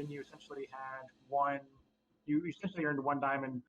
then you essentially had one. You essentially earned one diamond.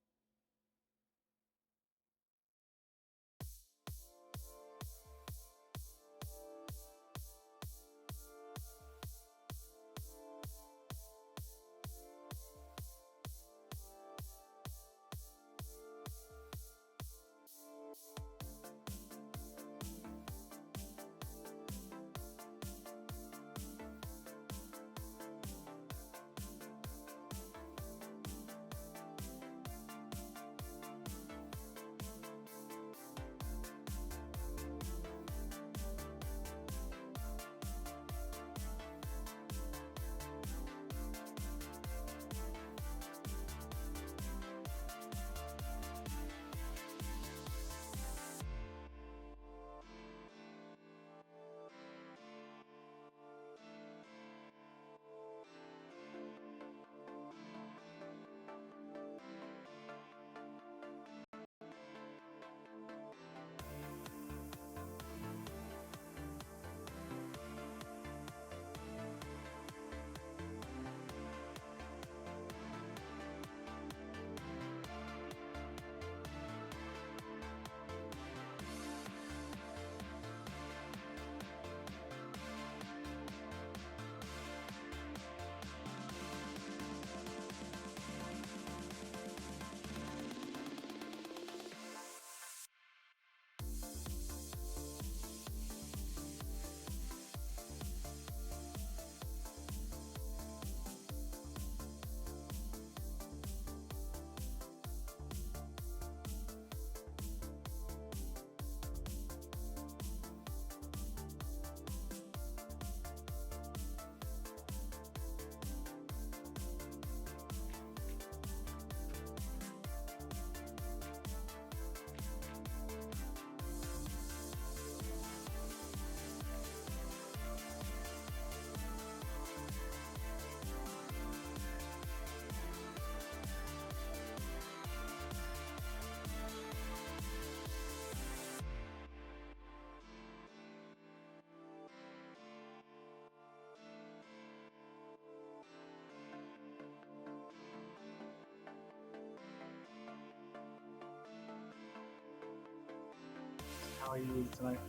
How you use tonight?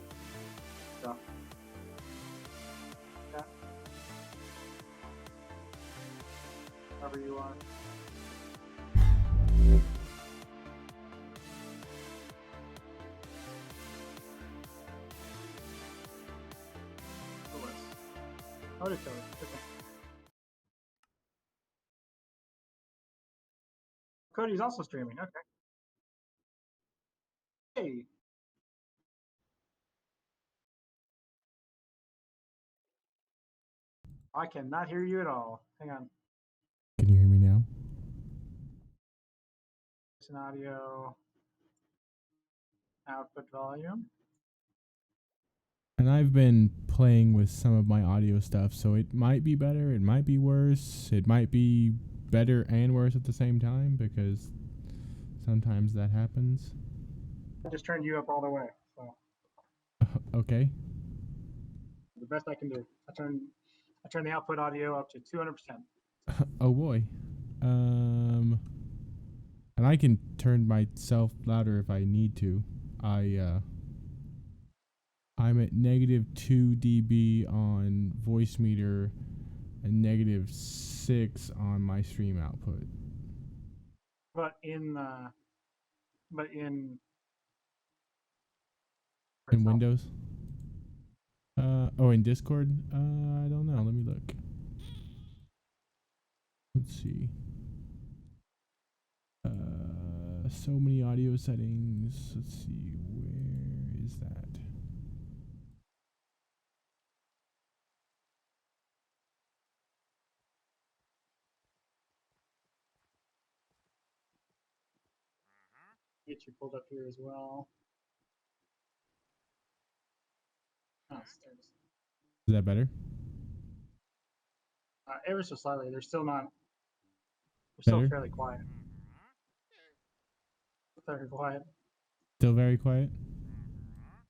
So, yeah. However you are. Oh, it's okay. Cody's also streaming. Okay. Hey. I cannot hear you at all. Hang on. Can you hear me now? Listen audio. Output volume. And I've been playing with some of my audio stuff, so it might be better, it might be worse, it might be better and worse at the same time, because sometimes that happens. I just turned you up all the way. So Okay. the best I can do. I turn the output audio up to 200%. Oh boy. And I can turn myself louder if I need to. I'm at -2 dB on voice meter and -6 on my stream output. But in in Windows. In Discord. I don't know. Let me look. Let's see. So many audio settings. Let's see. Where is that? Get you pulled up here as well. Oh, Is that better? Ever so slightly. They're still not. They're Better? still fairly quiet. Very quiet. Still very quiet?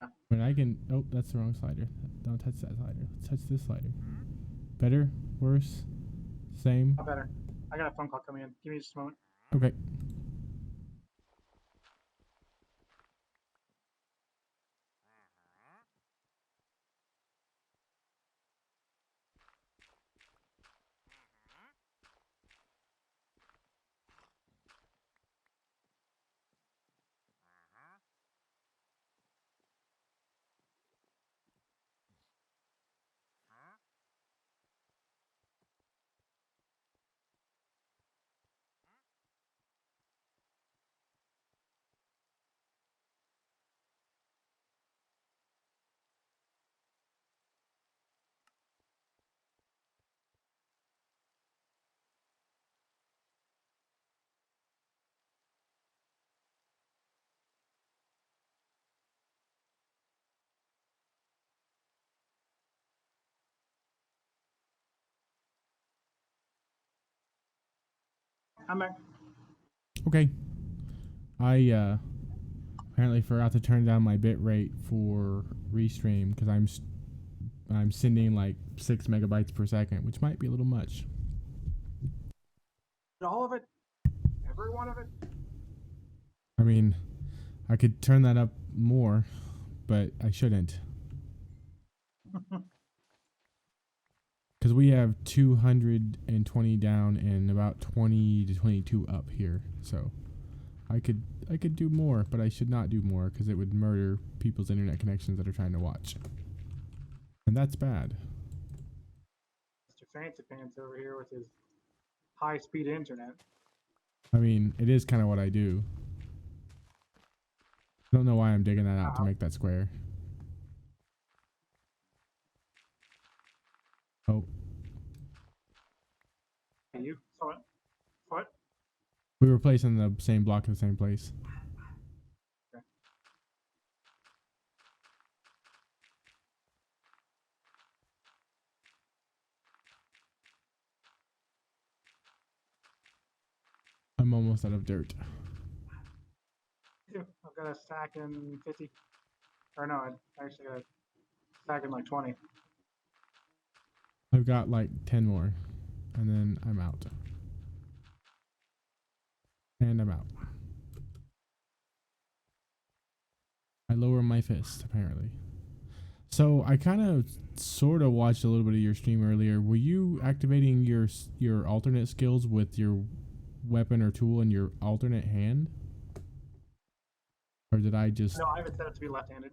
Yeah. When I can. Oh, that's the wrong slider. Don't touch that slider. Let's touch this slider. Better? Worse? Same. Not better. I got a phone call coming in. Give me just a moment. Okay. I'm back. Okay. I apparently forgot to turn down my bit rate for restream because I'm sending like 6 megabytes per second, which might be a little much. All of it? Every one of it? I mean, I could turn that up more, but I shouldn't. Because we have 220 down and about 20 to 22 up here. So I could do more, but I should not do more because it would murder people's internet connections that are trying to watch. And that's bad. Mr. Fancy Pants over here with his high-speed internet. I mean, it is kind of what I do. I don't know why I'm digging that out to make that square. Oh, You saw it. What? we were placing the same block in the same place. Okay. I'm almost out of dirt. I've got a stack in 50. Or no, I actually got a stack in like 20. I've got like 10 more, and then I'm out. And I'm out. I lower my fist, apparently. So I kind of sort of watched a little bit of your stream earlier. Were you activating your alternate skills with your weapon or tool in your alternate hand? Or did I just... No, I have it set up to be left-handed.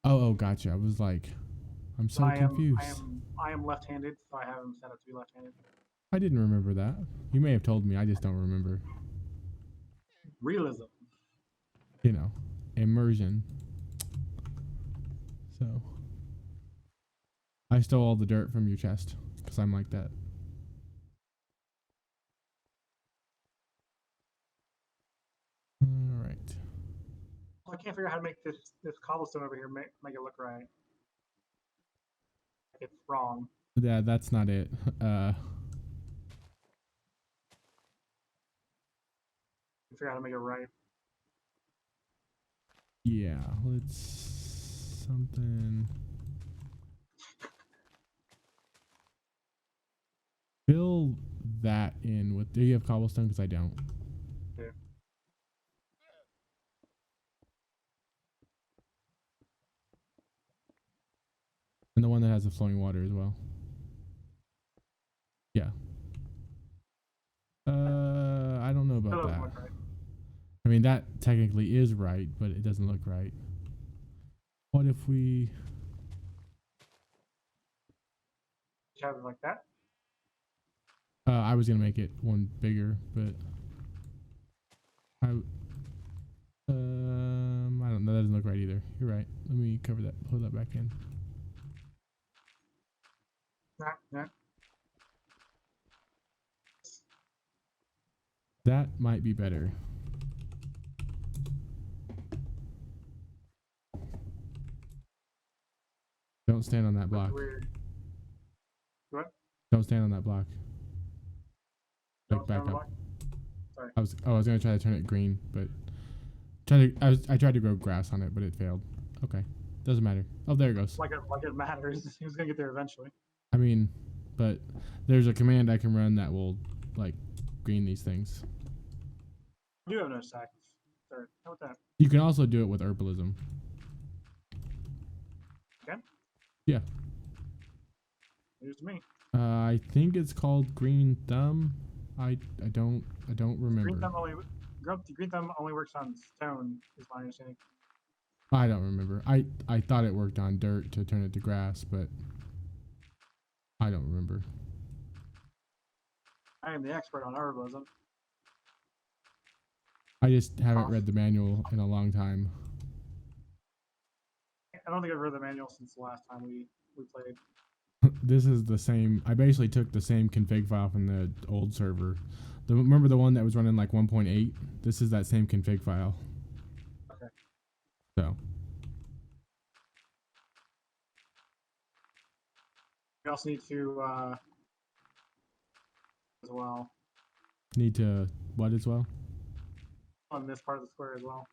Oh, gotcha. I was like, I'm so confused. I am left-handed, so I have him set up to be left-handed. I didn't remember that. You may have told me, I just don't remember. Realism. You know, immersion. So, I stole all the dirt from your chest, because I'm like that. Alright. Well, I can't figure out how to make this cobblestone over here make it look right. It's wrong. Yeah, that's not it. Figure out how to make it right. Yeah, let's... something... Fill that in with... Do you have cobblestone? Because I don't. Yeah. And the one that has the flowing water as well. Yeah. I don't know about that. Right. I mean, that technically is right, but it doesn't look right. What if we... Have it like that? I was going to make it one bigger, but... I don't know. That doesn't look right either. You're right. Let me cover that. Pull that back in. Nah. That might be better. Don't stand on that block. What? Don't stand on that block. Like back up. Sorry. I was gonna try to turn it green, but I tried to grow grass on it, but it failed. Okay, doesn't matter. Oh, there it goes. Like it matters. He was gonna get there eventually. I mean, but there's a command I can run that will like green these things. I do have no stack of dirt. How about that? You can also do it with herbalism. Okay. Yeah. Here's me. I think it's called green thumb. I don't remember. Green thumb only works on stone, is my understanding. I don't remember. I thought it worked on dirt to turn it to grass, but I don't remember. I am the expert on herbalism. I just haven't read the manual in a long time. I don't think I've read the manual since the last time we played. This is the same. I basically took the same config file from the old server. Remember the one that was running like 1.8? This is that same config file. Okay. So. We also need to as well. Need to what as well? On this part of the square as well.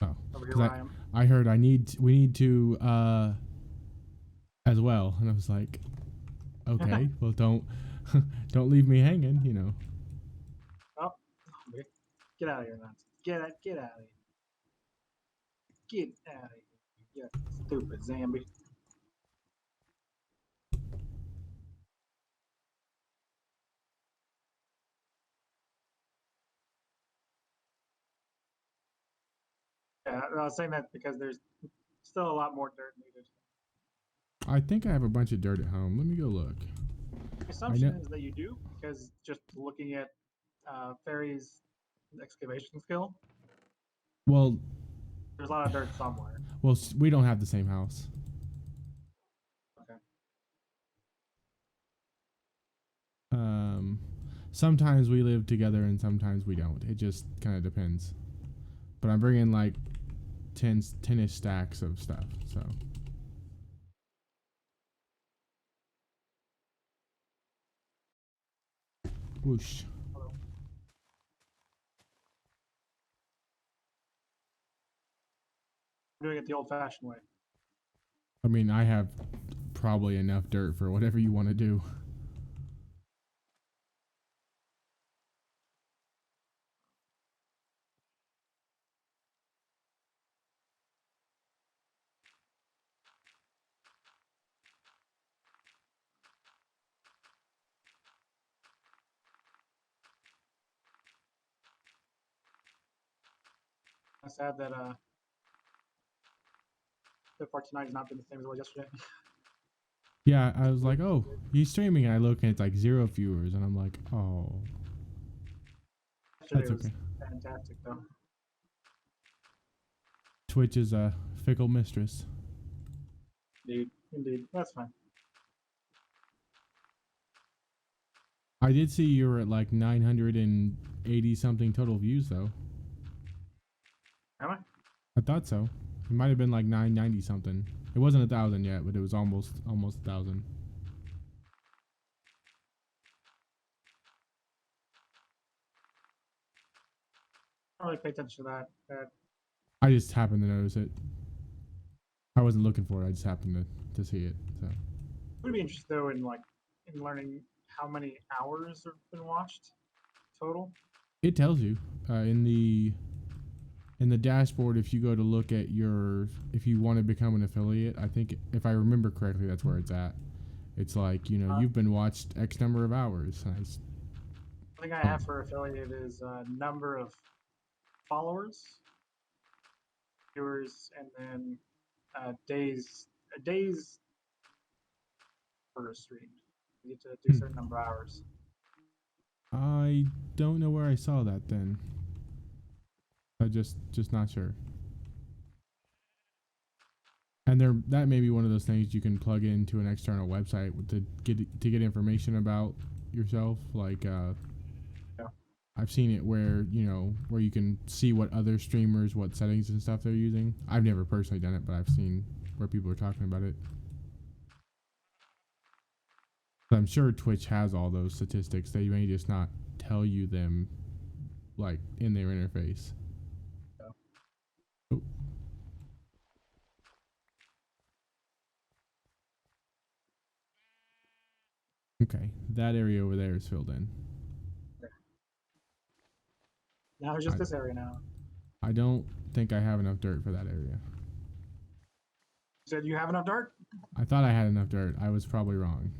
Oh, over here where I am. I heard we need to as well, and I was like, okay, well don't leave me hanging, you know. Oh, get out of here, man! Get out of here! Get out of here! You stupid zombie! Yeah, I was saying that because there's still a lot more dirt needed. I think I have a bunch of dirt at home. Let me go look. The assumption is that you do, because just looking at Fairy's excavation skill, well, there's a lot of dirt somewhere. Well, we don't have the same house. Okay. Sometimes we live together and sometimes we don't. It just kind of depends. But I'm bringing like 10-ish stacks of stuff, so. Whoosh. Hello. I'm doing it the old-fashioned way. I mean, I have probably enough dirt for whatever you want to do. I'm sad that the part tonight has not been the same as it was yesterday. Yeah, I was like, oh, he's streaming, and I look and it's like 0 viewers, and I'm like, oh. Yesterday That's okay. was fantastic, though. Twitch is a fickle mistress. Indeed. That's fine. I did see you were at like 980 something total views, though. Am I? I thought so. It might have been like 990 something. It wasn't 1,000 yet, but it was almost 1,000. I don't really pay attention to that. I just happened to notice it. I wasn't looking for it. I just happened to see it. So. Would be interested though in learning how many hours have been watched total. It tells you in the dashboard if you go to look at if you want to become an affiliate. I think if I remember correctly, that's where it's at. It's like, you know, you've been watched X number of hours. I think I have for affiliate is number of followers, viewers, and then days per stream. You get to do a certain number of hours. I don't know where I saw that then. I just not sure. And that may be one of those things you can plug into an external website to get information about yourself. Like Yeah. I've seen it where where you can see what other streamers, what settings and stuff they're using. I've never personally done it, but I've seen where people are talking about it. So I'm sure Twitch has all those statistics. They may just not tell you them like in their interface. Yeah. Oh. Okay, that area over there is filled in. Now it's just I this area now. I don't think I have enough dirt for that area. You said you have enough dirt? I thought I had enough dirt. I was probably wrong.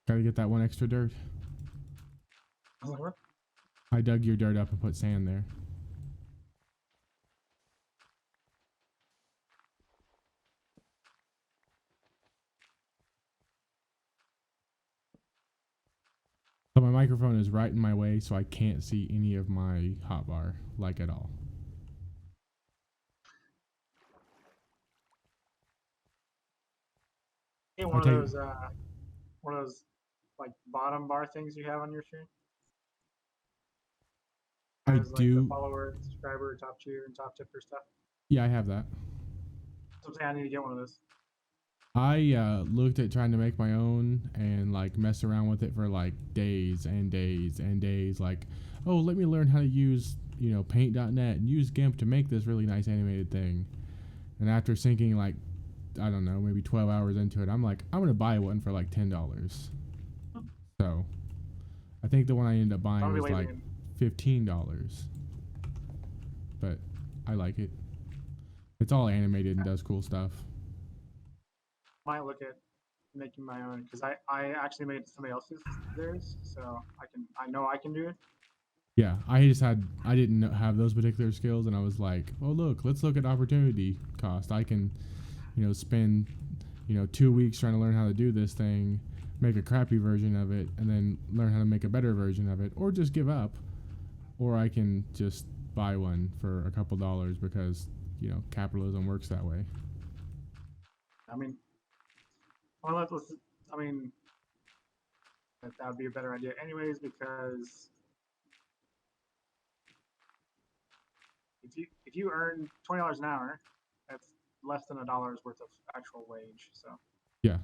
Gotta get that one extra dirt. I dug your dirt up and put sand there. So my microphone is right in my way, so I can't see any of my hotbar, like at all. Hey, I take. one of those like bottom bar things you have on your screen. I Has like the do. follower, subscriber, top tier, and top tipper stuff. Yeah, I have that. So I'm saying I need to get one of those. I looked at trying to make my own and like mess around with it for like days and days and days. Like, oh, let me learn how to use Paint.net and use GIMP to make this really nice animated thing. And after sinking like I don't know, maybe 12 hours into it, I'm like, I'm gonna buy one for like $10. So I think the one I ended up buying was like $15. But I like it. It's all animated and does cool stuff. Might look at making my own because I actually made somebody else's theirs, so I know I can do it. Yeah, I didn't have those particular skills, and I was like, oh look, let's look at opportunity cost. I can, spend, 2 weeks trying to learn how to do this thing, make a crappy version of it, and then learn how to make a better version of it, or just give up, or I can just buy one for a couple dollars because capitalism works that way. I mean, well, I mean, that would be a better idea, anyways, because if you earn $20 an hour, that's less than $1 worth of actual wage. So Yeah.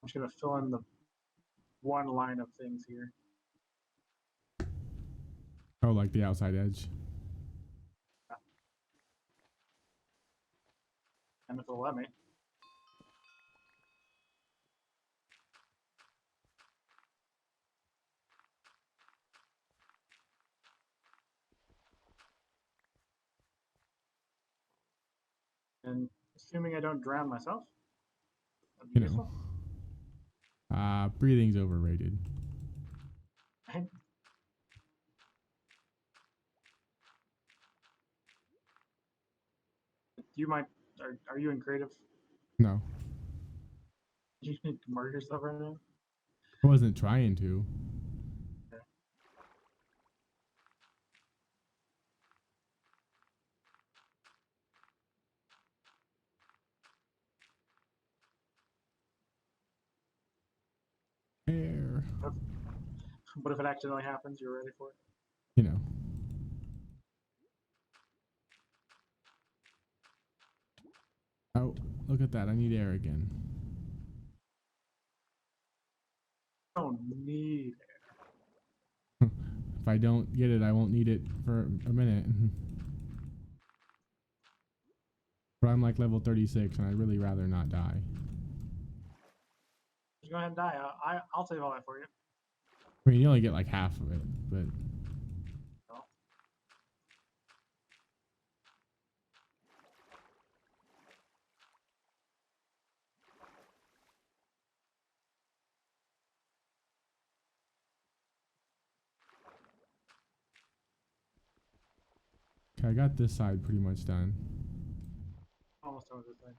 I'm just gonna fill in the one line of things here. Oh, like the outside edge. And if it'll let me. And assuming I don't drown myself, that'd be useful. Breathing's overrated. Right? You might. Are you in creative? No, You need to murder yourself right now. I wasn't trying to. Okay. Air. But if it accidentally happens, you're ready for it. You know. Oh, look at that. I need air again. I don't need it. If I don't get it, I won't need it for a minute. But I'm like level 36 and I'd really rather not die. Just go ahead and die. I'll save all that for you. I mean, you only get like half of it, but So, okay, I got this side pretty much done. almost done with this thing.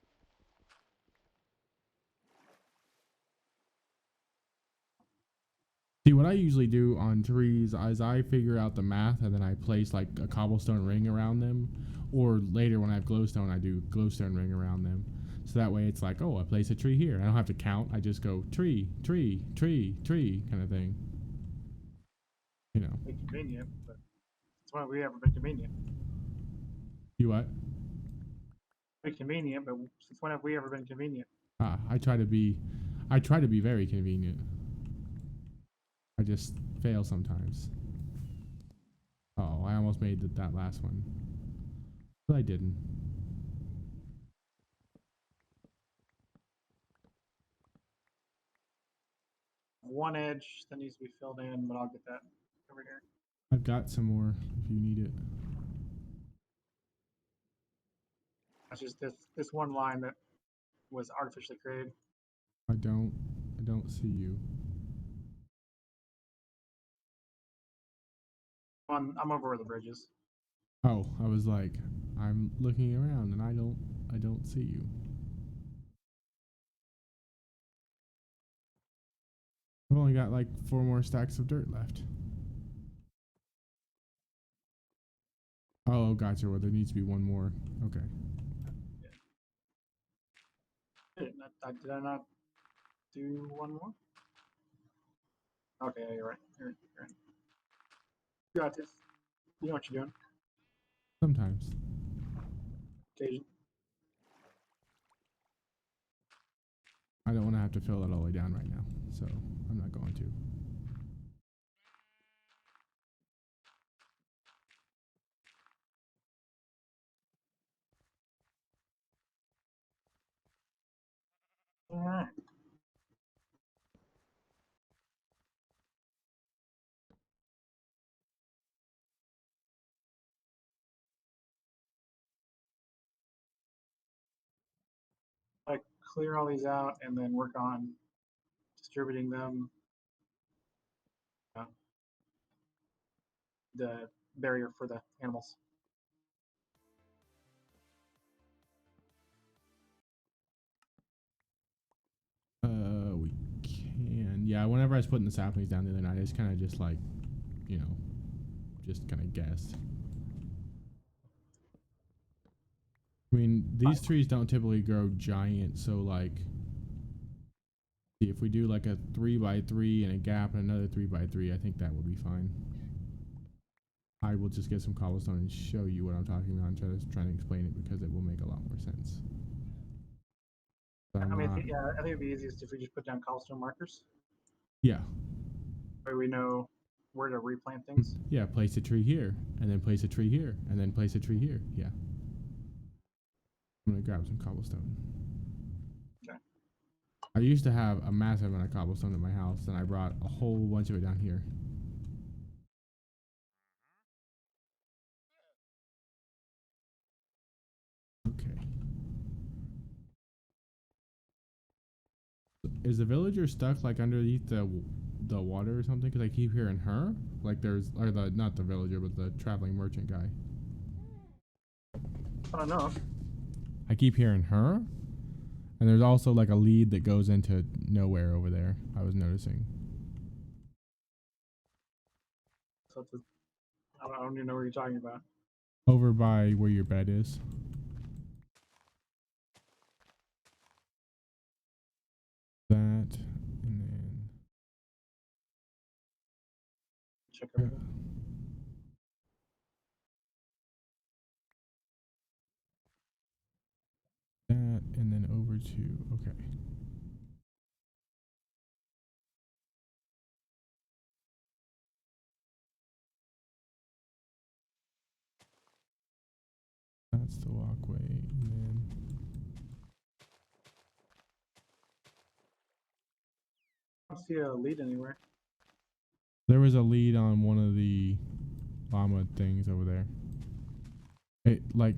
See, what I usually do on trees is I figure out the math and then I place like a cobblestone ring around them. Or later when I have glowstone, I do glowstone ring around them. So that way it's like, oh, I place a tree here. I don't have to count. I just go tree, tree, tree, tree kind of thing. Be convenient, but it's when we ever been convenient. You what? Be convenient, but since when have we ever been convenient? I try to be very convenient. I just fail sometimes. Oh, I almost made that last one. But I didn't. One edge that needs to be filled in, but I'll get that over here. I've got some more if you need it. That's just this one line that was artificially created. I don't see you. I'm over where the bridge is. Oh, I was like, I'm looking around and I don't see you. I've only got like 4 more stacks of dirt left. Oh, gotcha. Well, there needs to be one more. Okay. Did I not do one more? Okay, you're right. You're right. You got this. You know what you're doing. Sometimes. Occasion. I don't want to have to fill it all the way down right now, so I'm not going to. All right. Like clear all these out and then work on distributing them. Uh, the barrier for the animals. We can. Yeah, whenever I was putting the saplings down the other night, I just kind of just like, you know, just kind of guessed. I mean, these trees don't typically grow giant, so like, if we do like a 3x3 and a gap and another 3x3, I think that will be fine. I will just get some cobblestone and show you what I'm talking about and try to explain it because it will make a lot more sense. I mean, I think it'd be easiest if we just put down cobblestone markers. Yeah. Where we know where to replant things. Yeah, place a tree here, and then place a tree here, and then place a tree here. Yeah. I'm gonna grab some cobblestone. Okay. I used to have a massive amount of cobblestone at my house, and I brought a whole bunch of it down here. Okay. Is the villager stuck like underneath the water or something? Because I keep hearing her. Like there's, or the not the villager, but the traveling merchant guy. I don't know. I keep hearing her, and there's also like a lead that goes into nowhere over there. I was noticing. So I don't even know what you're talking about. Over by where your bed is. That, and then Check over here. that, and then over to, okay. That's the walkway, and then I don't see a lead anywhere. there was a lead on one of the llama things over there. It like,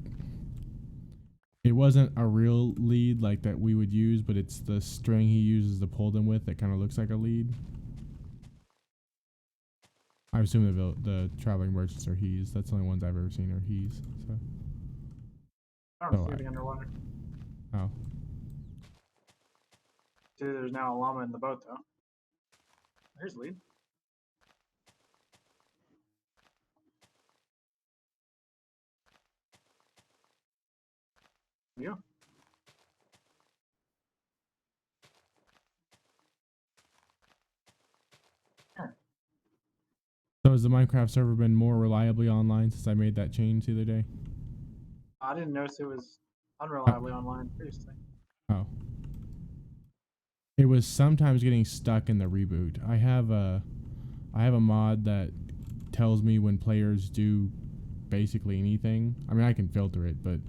it wasn't a real lead like that we would use, but it's the string he uses to pull them with that kind of looks like a lead. I assume the traveling merchants are he's. That's the only ones I've ever seen are he's. So. I don't see anything underwater. Oh. See, there's now a llama in the boat though. Here's the lead. There you go. So has the Minecraft server been more reliably online since I made that change the other day? I didn't notice it was unreliably online previously. Oh. It was sometimes getting stuck in the reboot. I have I have a mod that tells me when players do basically anything. I mean, I can filter it, but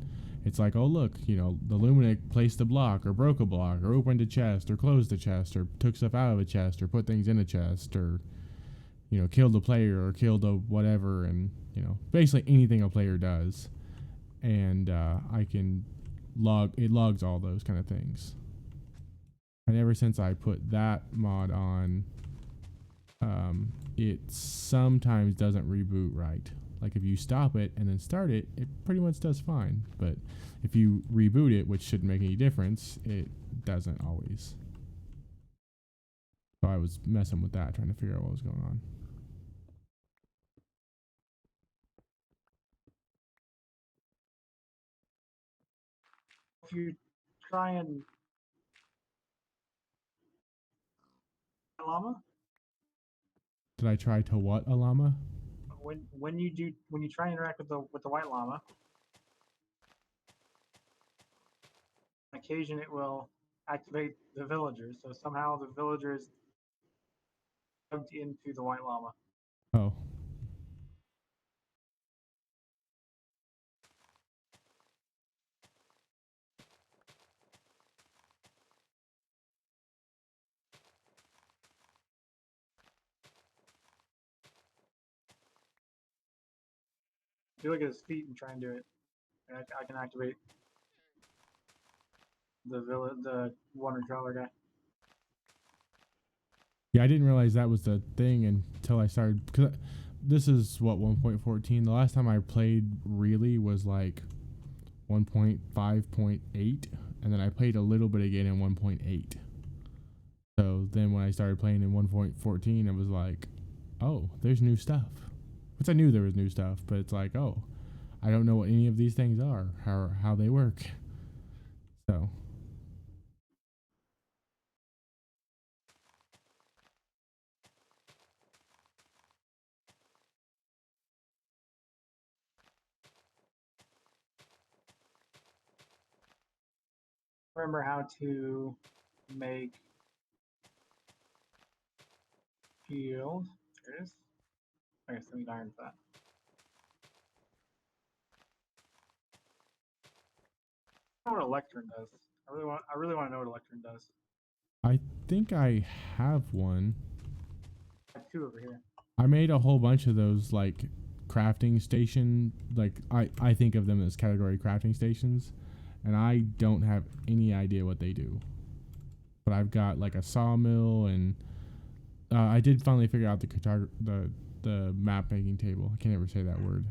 it's like, oh look, you know, the Luminick placed a block, or broke a block, or opened a chest, or closed a chest, or took stuff out of a chest, or put things in a chest, or you know, killed a player, or killed a whatever, and you know, basically anything a player does. And I can logs all those kind of things. And ever since I put that mod on, it sometimes doesn't reboot right. Like if you stop it and then start it, it pretty much does fine. But if you reboot it, which shouldn't make any difference, it doesn't always. So I was messing with that, trying to figure out what was going on. If you try and llama, Did I try to what a llama? when you try and interact with the white llama, on occasion it will activate the villagers. So somehow the villagers plugged into the white llama. Oh, If you look at his feet and try and do it, I can activate the wonder crawler guy. yeah, I didn't realize that was the thing until I started. Because this is what 1.14. The last time I played really was like 1.5.8, and then I played a little bit again in 1.8. So then when I started playing in 1.14, it was like, oh, there's new stuff. Which I knew there was new stuff, but it's like, oh, I don't know what any of these things are, how they work. So Remember how to make shield. There it is. I guess I need iron for that. I don't know what a lectern does. I really want to know what a lectern does. I think I have one. I have two over here. I made a whole bunch of those like crafting station, like I think of them as category crafting stations, and I don't have any idea what they do. But I've got like a sawmill, and I did finally figure out the map making table. I can't ever say that word.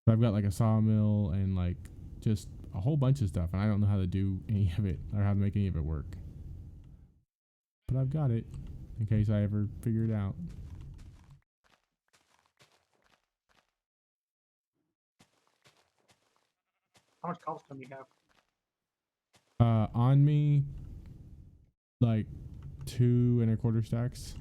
But I've got like a sawmill and like just a whole bunch of stuff, and I don't know how to do any of it or how to make any of it work. But I've got it in case I ever figure it out. How much cobblestone do you have? On me, like 2 1/4 stacks.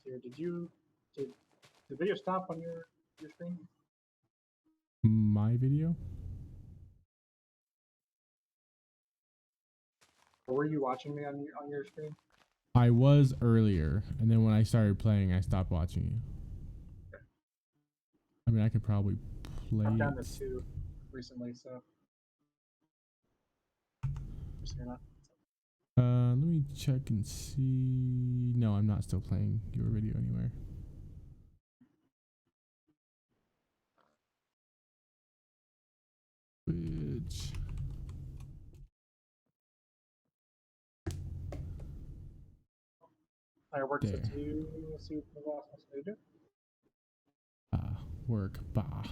Here, did the video stop on your screen? My video. Or were you watching me on your screen? I was earlier, and then when I started playing, I stopped watching you. I mean, I could probably play I've done it. this too recently, so just you're not. Let me check and see. No, I'm not still playing your video anywhere. Which I work there. with you. Let's see what the boss wants me to do. Work. Bah.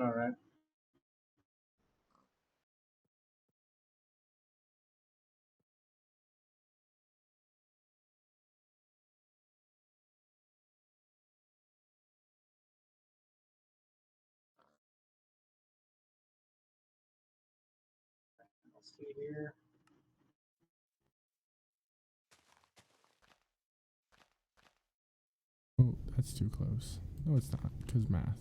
All right. Let's see here. That's too close. No, it's not, because math.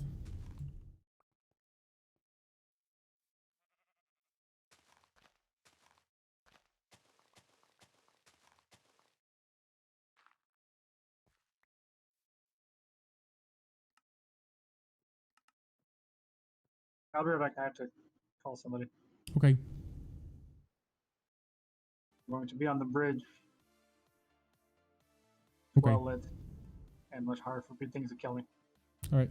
I'll be right back. I have to call somebody. Okay. I'm going to be on the bridge. Okay. Well lit and much harder for things to kill me. All right.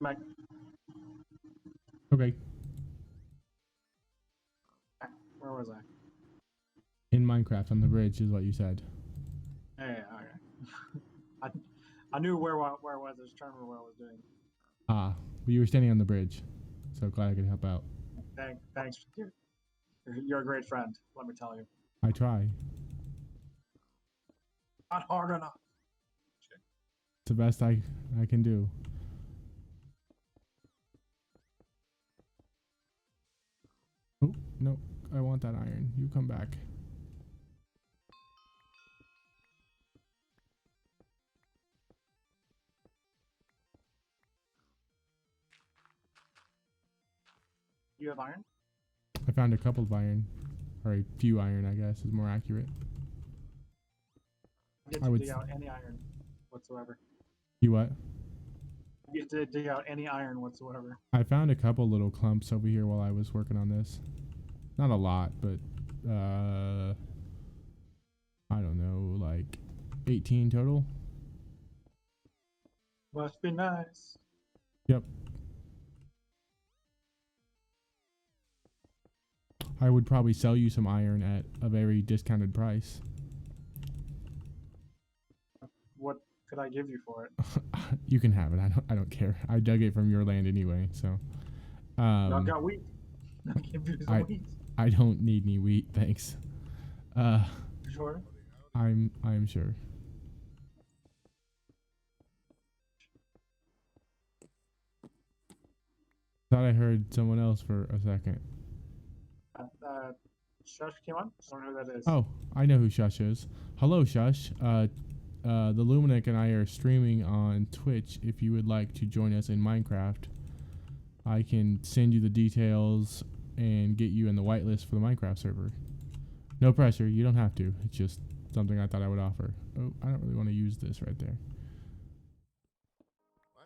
Mike, Okay. where was I? In Minecraft on the bridge is what you said. Yeah, okay. I knew where I was. I was trying to remember what I was doing. Ah, well, you were standing on the bridge, so glad I could help out. Thanks. You're a great friend. Let me tell you. I try. Not hard enough. It's the best I can do. Oh, no. I want that iron. You come back. You have iron? I found a couple of iron. Or a few iron, I guess, is more accurate. Get I to would dig out any iron whatsoever. You what? You get to dig out any iron whatsoever. I found a couple little clumps over here while I was working on this. Not a lot, but I don't know, like 18 total. Must be nice. Yep. I would probably sell you some iron at a very discounted price. What could I give you for it? You can have it. I don't care. I dug it from your land anyway, so. Y'all got wheat. I'll give you some wheat. I don't need any wheat, thanks. Sure. I'm sure. Thought I heard someone else for a second. Shush came on? I don't know who that is. Oh, I know who Shush is. Hello, Shush. TheLuminick and I are streaming on Twitch. If you would like to join us in Minecraft, I can send you the details and get you in the whitelist for the Minecraft server. No pressure. You don't have to. It's just something I thought I would offer. Oh, I don't really want to use this right there. I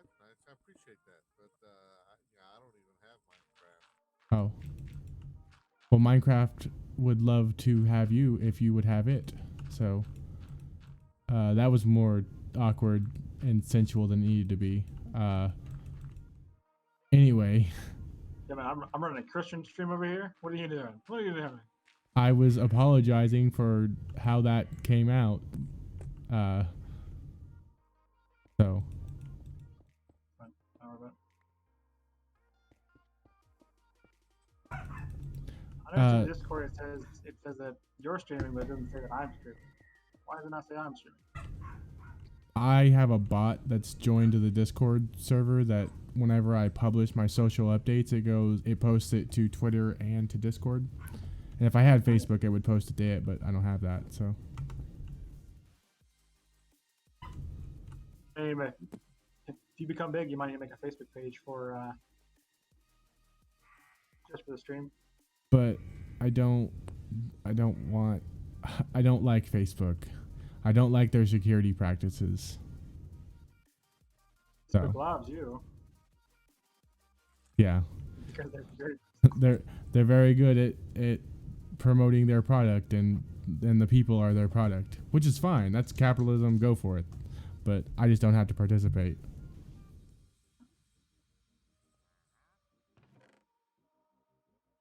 appreciate that, but I don't even have Minecraft. Oh. Well, Minecraft would love to have you if you would have it. So that was more awkward and sensual than it needed to be. Anyway. Yeah, man, I'm running a Christian stream over here. What are you doing? What are you doing? I was apologizing for how that came out. So Fine. Don't worry about it. On the Discord, it says that you're streaming, but it doesn't say that I'm streaming. Why does it not say I'm streaming? I have a bot that's joined to the Discord server that whenever I publish my social updates, it posts it to Twitter and to Discord. And if I had Facebook, it would post it to it, but I don't have that, so. Anyway, if you become big, you might need to make a Facebook page for just for the stream. But I don't like Facebook. I don't like their security practices. Facebook So loves you yeah, because they're very they're very good at promoting their product, and the people are their product, which is fine. That's capitalism. Go for it. But I just don't have to participate.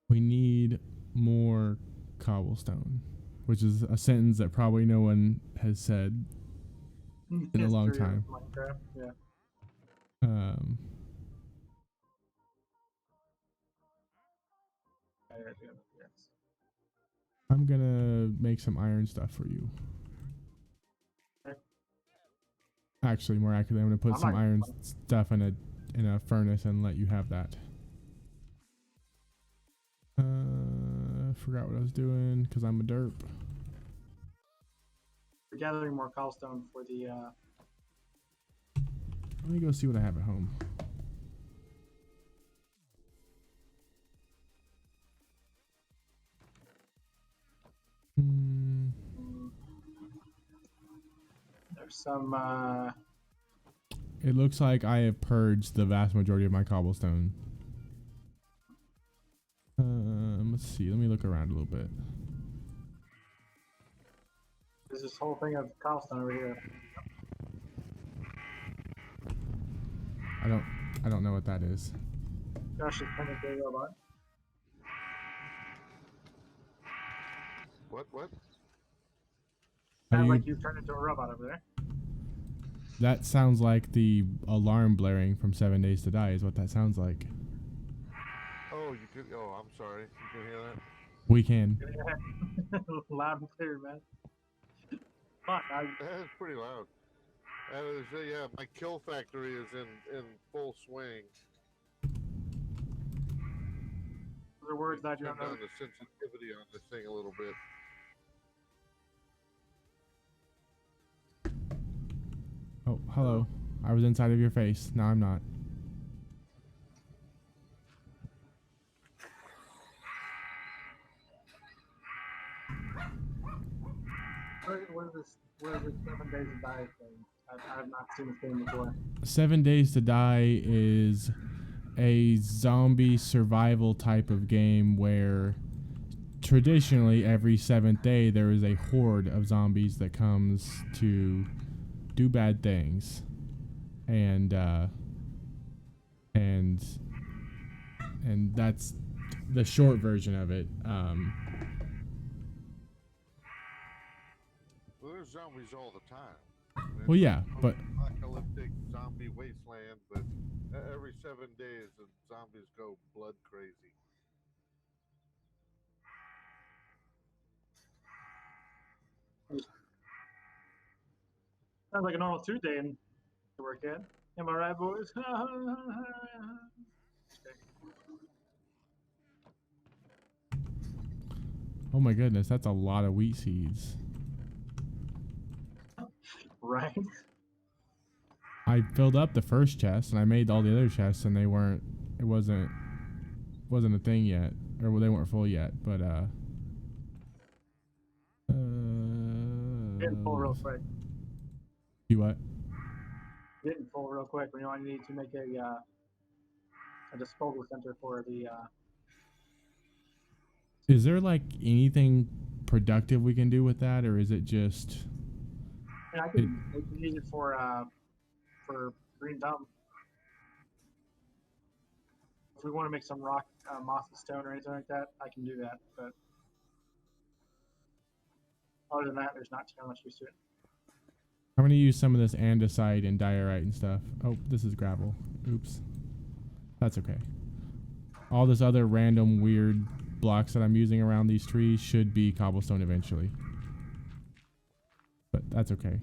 We need more cobblestone, which is a sentence that probably no one has said in a long history of time. Minecraft. Yeah. Yes. I'm gonna make some iron stuff for you. Okay. Actually, more accurately, I'm gonna put I'm some not- iron stuff in a furnace and let you have that. Forgot what I was doing because I'm a derp. We're gathering more cobblestone for the. Let me go see what I have at home. There's some. It looks like I have purged the vast majority of my cobblestone. Let's see. Let me look around a little bit. There's this whole thing of cobblestone over here. I don't know what that is. Josh is kind of a robot. What? Sounds like you've turned into a robot over there. That sounds like the alarm blaring from 7 Days to Die is what that sounds like. Oh, you could. Oh, I'm sorry. You can hear that? We can. Loud and clear, man. Fuck, That's pretty loud. Yeah, my kill factory is in full swing. those are words that you Turn don't know. down the sensitivity on this thing a little bit. Oh, hello. I was inside of your face. Now I'm not. What is this 7 Days to Die thing? I've not seen this game before. 7 Days to Die is a zombie survival type of game where traditionally every 7th day there is a horde of zombies that comes to do bad things. And that's the short version of it. Well, there's zombies all the time. Well, yeah, but Apocalyptic zombie wasteland, but every 7 days the zombies go blood crazy. Sounds like a normal Tuesday to work at. Am I right, boys? oh my goodness, that's a lot of wheat seeds. Right. I filled up the first chest and I made all the other chests and it wasn't a thing yet, or they weren't full yet, but Getting full real quick. You what? Getting full real quick. We only need to make a disposal center for the. Is there like anything productive we can do with that, or is it just? Yeah, we can use it for green thumb. If we want to make some rock, mossy stone or anything like that, I can do that. But other than that, there's not too much use to it. I'm gonna use some of this andesite and diorite and stuff. Oh, this is gravel. Oops. That's okay. All this other random weird blocks that I'm using around these trees should be cobblestone eventually. But that's okay.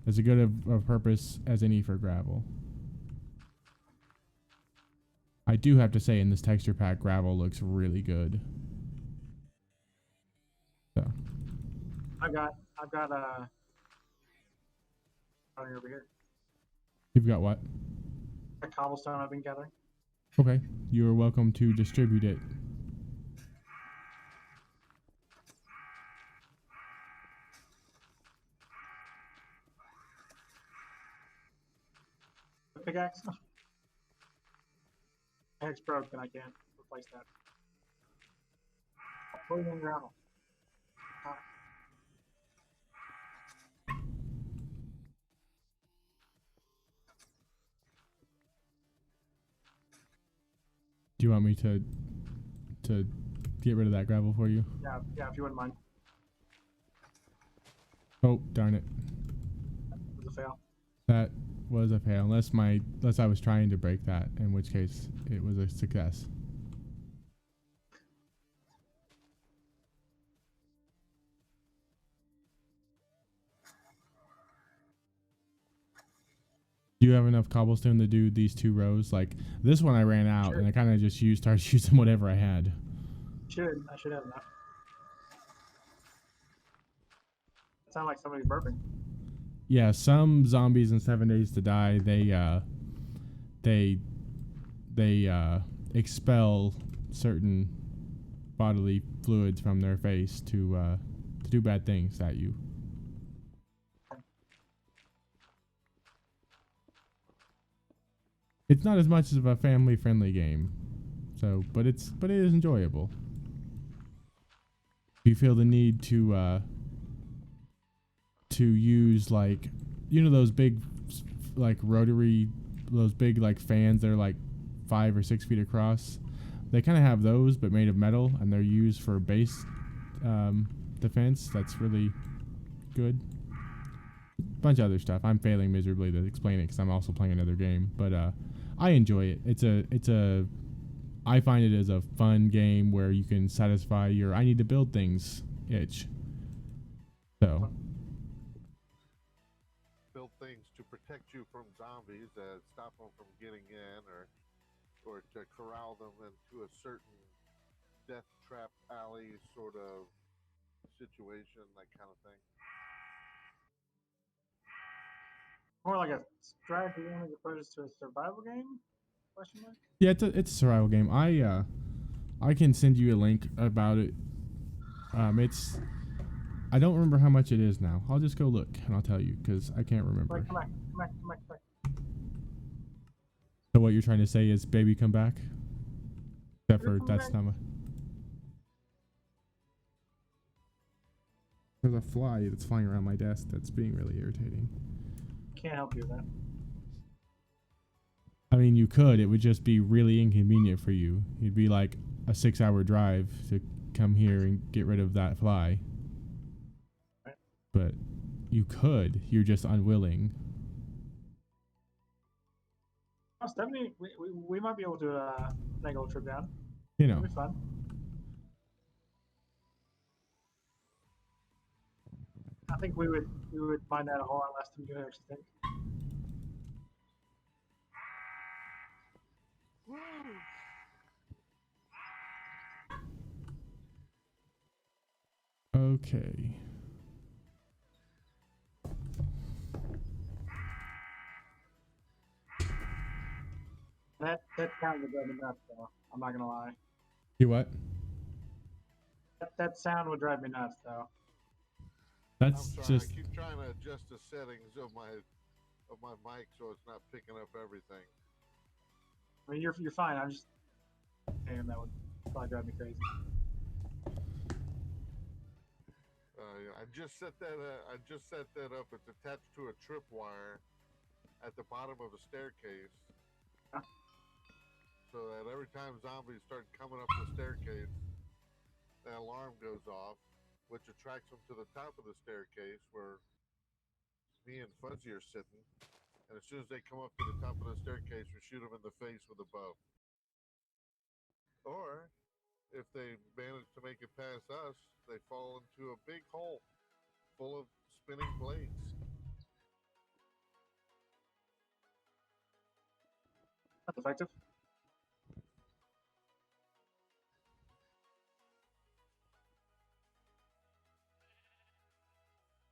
It's a good of purpose as any for gravel. I do have to say in this texture pack, gravel looks really good. So. I've got over here. You've got what? A cobblestone I've been gathering. Okay. You're welcome to distribute it. The pickaxe. Pickaxe broke, and I can't replace that. Put it in gravel. Do you want me to get rid of that gravel for you? Yeah, if you wouldn't mind. Oh, darn it. It was a fail. That was a fail. Unless I was trying to break that, in which case it was a success. Do you have enough cobblestone to do these 2 rows? Like this one I ran out and I kind of just started using whatever I had. I should have enough. It sounds like somebody's burping. Yeah, some zombies in 7 Days to Die, they expel certain bodily fluids from their face to do bad things at you. It's not as much of a family-friendly game, so but it is enjoyable. If you feel the need to use like those big like rotary, those big like fans that are like 5 or 6 feet across, they kind of have those but made of metal, and they're used for base defense. That's really good. Bunch of other stuff. I'm failing miserably to explain it because I'm also playing another game, but I enjoy it. I find it as a fun game where you can satisfy your I need to build things itch. So Build things to protect you from zombies, stop them from getting in, or to corral them into a certain death trap alley sort of situation, that kind of thing. More like a strategy game as opposed to a survival game? Question mark? yeah, it's a survival game. I can send you a link about it. I don't remember how much it is now. I'll just go look and I'll tell you because I can't remember. Come back. So what you're trying to say is, baby, come back? Except for that's not my. There's a fly that's flying around my desk that's being really irritating. Can't help you with that. I mean, you could. It would just be really inconvenient for you. It'd be like a 6-hour drive to come here and get rid of that fly. Right. But you could. You're just unwilling. Oh, Stephanie, we might be able to make a little trip down. It'll be fun. I think we would find that a whole lot less than you actually think. Okay. That sound would drive me nuts, though. I'm not gonna lie. You what? That sound would drive me nuts, though. That's I'm sorry, just. I keep trying to adjust the settings of my mic so it's not picking up everything. I mean, you're fine. I'm just. Damn, that would probably drive me crazy. I just set that. I just set that up. It's attached to a tripwire at the bottom of a staircase, so that every time zombies start coming up the staircase, the alarm goes off, which attracts them to the top of the staircase where me and Fuzzy are sitting, and as soon as they come up to the top of the staircase, we shoot them in the face with a bow. Or if they manage to make it past us, they fall into a big hole full of spinning blades. That's effective.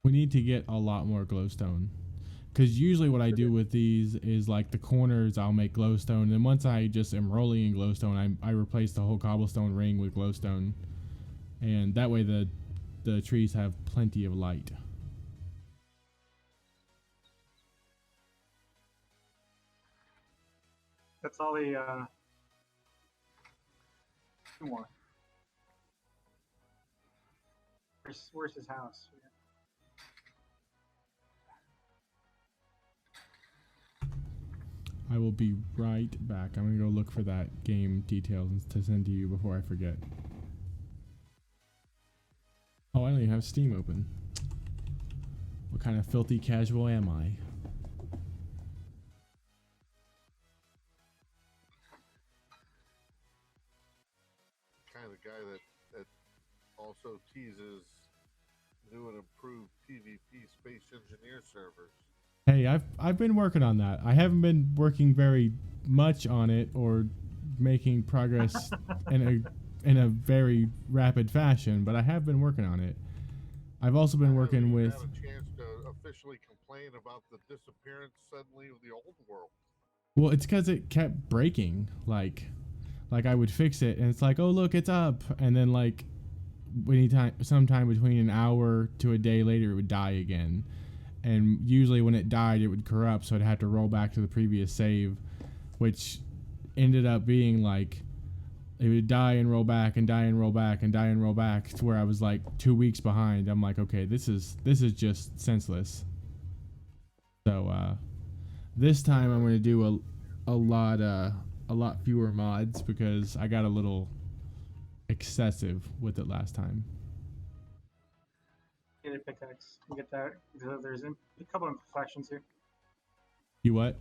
We need to get a lot more glowstone. Because usually what I do with these is like the corners I'll make glowstone. And then once I just am rolling in glowstone, I replace the whole cobblestone ring with glowstone. And that way the trees have plenty of light. That's all the two more. Where's his house? I will be right back. I'm gonna go look for that game details to send to you before I forget. Oh, I don't even have Steam open. What kind of filthy casual am I? Kind of guy that also teases new and improved PvP Space Engineer servers. Hey, I've been working on that. I haven't been working very much on it or making progress in a very rapid fashion, but I have been working on it. I've also been working with. Had a chance to officially complain about the disappearance suddenly of the old world. Well, it's because it kept breaking. Like I would fix it, and it's like, oh look, it's up, and then like sometime between an hour to a day later, it would die again. And usually when it died, it would corrupt, so I'd have to roll back to the previous save, which ended up being like it would die and roll back and die and roll back and die and roll back to where I was like 2 weeks behind. I'm like, okay, this is just senseless. So this time I'm going to do a lot fewer mods because I got a little excessive with it last time. Get a pickaxe. You get that. There's a couple of imperfections here. You what?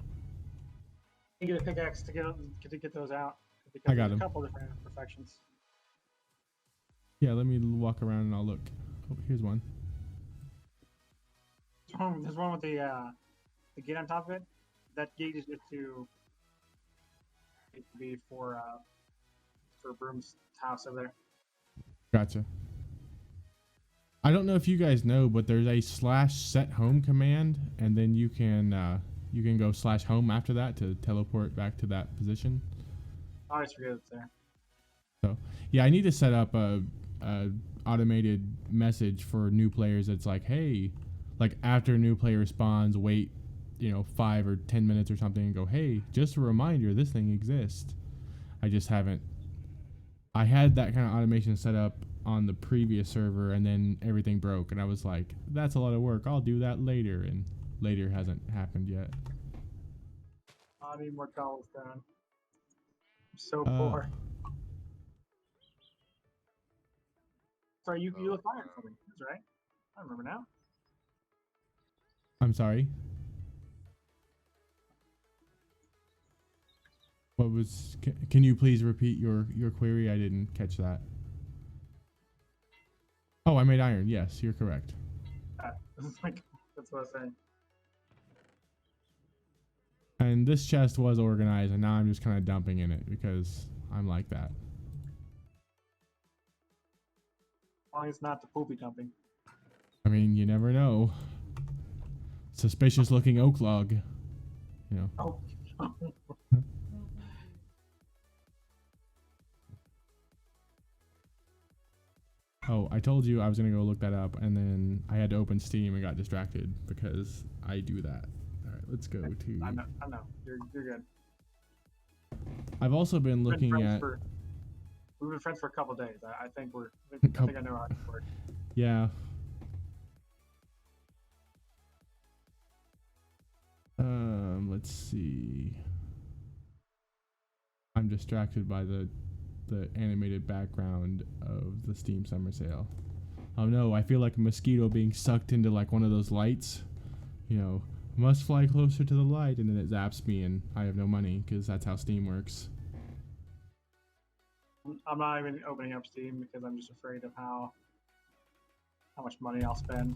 You get a pickaxe to get those out. I got there's them. A couple different imperfections. Yeah, let me walk around and I'll look. Oh, here's one. There's one with the gate on top of it. That gate is just to be for Broom's house over there. Gotcha. I don't know if you guys know, but there's a /set home command, and then you can go /home after that to teleport back to that position. I always forget it's there. So yeah, I need to set up a automated message for new players. That's like, hey, like after a new player spawns, wait, 5 or 10 minutes or something, and go, hey, just a reminder, this thing exists. I just haven't. I had that kind of automation set up on the previous server, and then everything broke, and I was like, that's a lot of work. I'll do that later, and later hasn't happened yet. I need more cobblestone. I'm so poor. Sorry, you look iron for me. That's right. I remember now. I'm sorry. What was? Can you please repeat your query? I didn't catch that. Oh, I made iron. Yes, you're correct. That's what I was saying. And this chest was organized, and now I'm just kind of dumping in it because I'm like that. As long as it's not the poopy dumping. I mean, you never know. Suspicious looking oak log. Oh. Oh, I told you I was going to go look that up, and then I had to open Steam and got distracted because I do that. All right, let's go to... I know. You're good. I've also been looking at... We've been friends for a couple days. I think I know how it works. Yeah. Let's see. I'm distracted by the animated background of the Steam Summer Sale. Oh no, I feel like a mosquito being sucked into like one of those lights. must fly closer to the light, and then it zaps me, and I have no money because that's how Steam works. I'm not even opening up Steam because I'm just afraid of how much money I'll spend.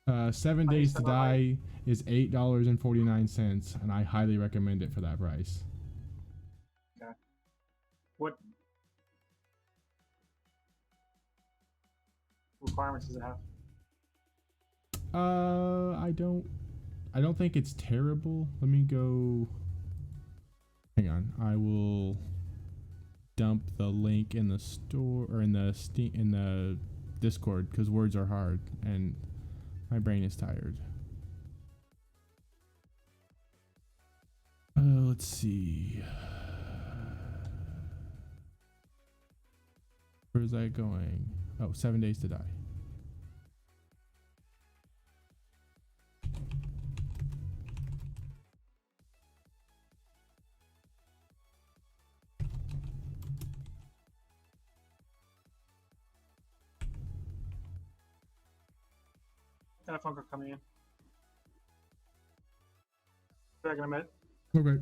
7 How do you Days to spell that right? Die is $8.49, and I highly recommend it for that price. Okay. What requirements does it have? I don't think it's terrible. Let me go. Hang on. I will dump the link in the store or in the Discord because words are hard and my brain is tired. Let's see. Where is that going? Oh, 7 Days to Die. Got a phone call coming in. Back in a minute. Okay.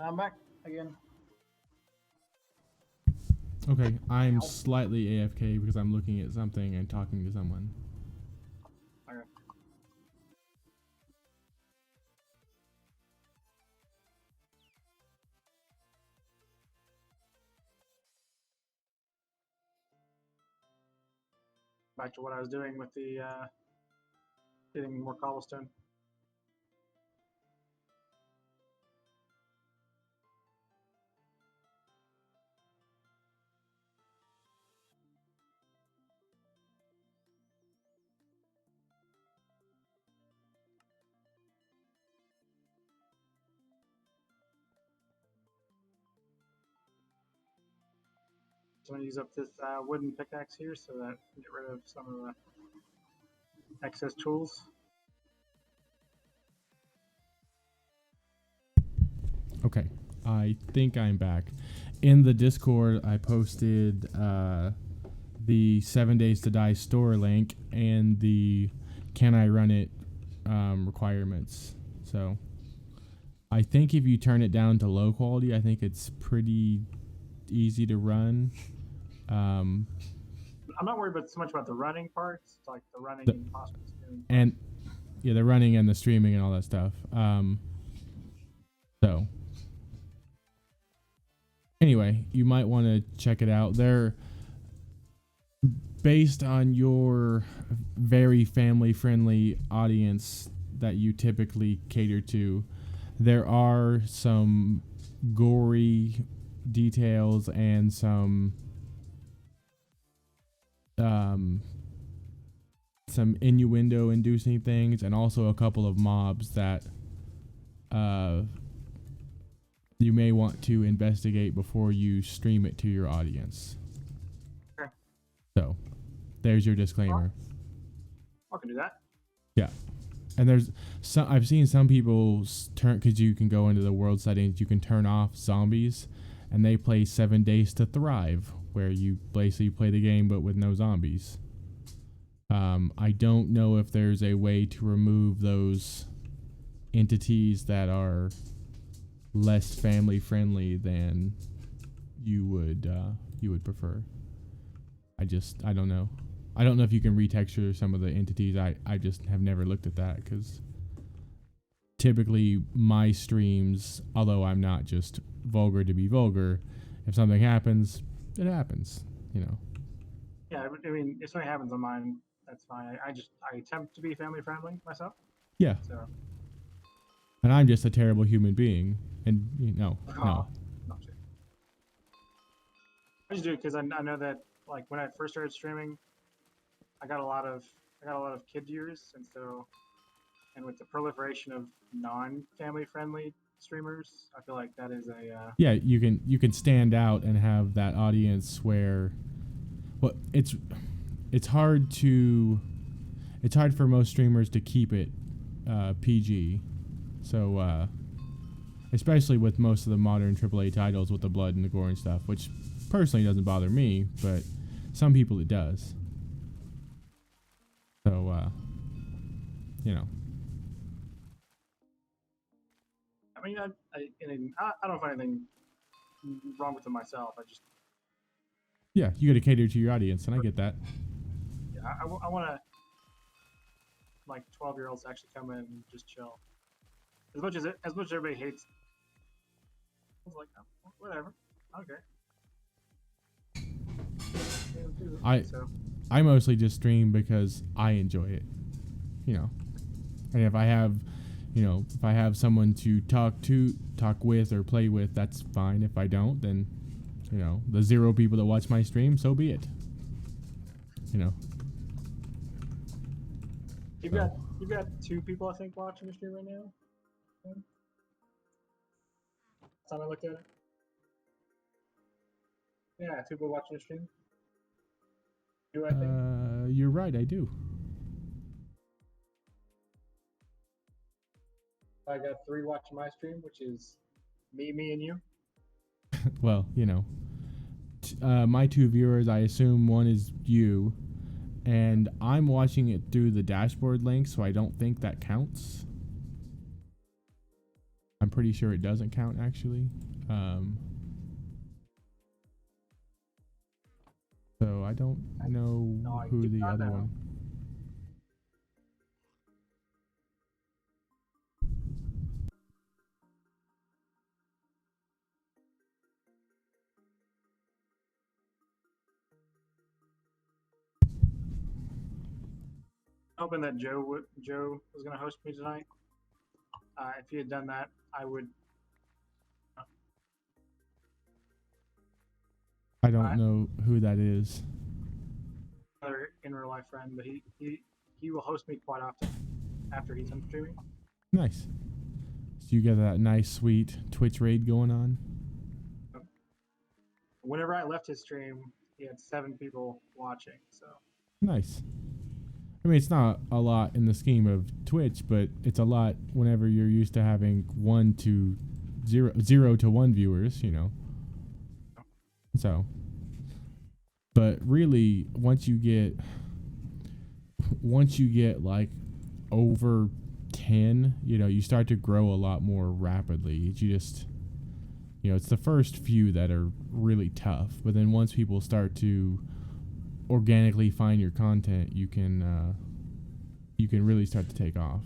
I'm back again. Okay, I'm slightly AFK because I'm looking at something and talking to someone. Okay. Back to what I was doing with the getting more cobblestone. So I'm gonna use up this wooden pickaxe here so that I can get rid of some of the excess tools. Okay, I think I'm back. In the Discord, I posted the 7 Days to Die store link and the can I run it requirements. So I think if you turn it down to low quality, I think it's pretty easy to run. I'm not worried about so much about the running parts, like the running and possibly streaming. And yeah, the running and the streaming and all that stuff. So anyway, you might want to check it out. They're based on your very family friendly audience that you typically cater to. There are some gory details and some innuendo inducing things, and also a couple of mobs that you may want to investigate before you stream it to your audience. Okay. So, there's your disclaimer. I can do that. Yeah. And there's some, I've seen some people turn, because you can go into the world settings, you can turn off zombies, and they play 7 Days to Thrive, where you basically play the game but with no zombies. I don't know if there's a way to remove those entities that are less family friendly than you would prefer. I don't know. I don't know if you can retexture some of the entities. I just have never looked at that, because typically my streams, although I'm not just vulgar to be vulgar, if something happens, it happens, you know. Yeah, I mean, if something happens on mine, that's fine. I attempt to be family friendly myself. Yeah. So. And I'm just a terrible human being. And no. No, shit. I just do it because I know that, like, when I first started streaming, I got a lot of kid viewers, and with the proliferation of non-family friendly streamers, I feel like that is a Yeah, you can stand out and have that audience where, well, it's hard for most streamers to keep it PG. So especially with most of the modern AAA titles with the blood and the gore and stuff, which personally doesn't bother me, but some people it does. So you know. I mean, I don't find anything wrong with it myself. Yeah, you got to cater to your audience, and I get that. Yeah, I want to, like, 12-year-olds actually come in and just chill. As much as everybody hates, I was like, oh, whatever, okay. I mostly just stream because I enjoy it, you know. And if I have someone to talk with or play with, that's fine. If I don't, then, you know, the 0 people that watch my stream, so be it. You know. You've got 2 people, I think, watching your stream right now. Last time I looked at it. Yeah, 2 people watching your stream. You, I think. You're right, I do. I got 3 watching my stream, which is me, and you. Well, you know, my 2 viewers, I assume one is you, and I'm watching it through the dashboard link, so I don't think that counts. I'm pretty sure it doesn't count, actually. So I don't know who the other one. Hoping that Joe was going to host me tonight. If he had done that, I would. I don't know who that is. Another in real life friend, but he will host me quite often after he's done streaming. Nice. So you got that nice, sweet Twitch raid going on. Whenever I left his stream, he had 7 people watching. So nice. I mean, it's not a lot in the scheme of Twitch, but it's a lot whenever you're used to having 0 to 1 viewers, you know. So, but really, once you get like over 10, you know, you start to grow a lot more rapidly. You just, you know, it's the first few that are really tough, but then once people start to organically find your content, you can really start to take off.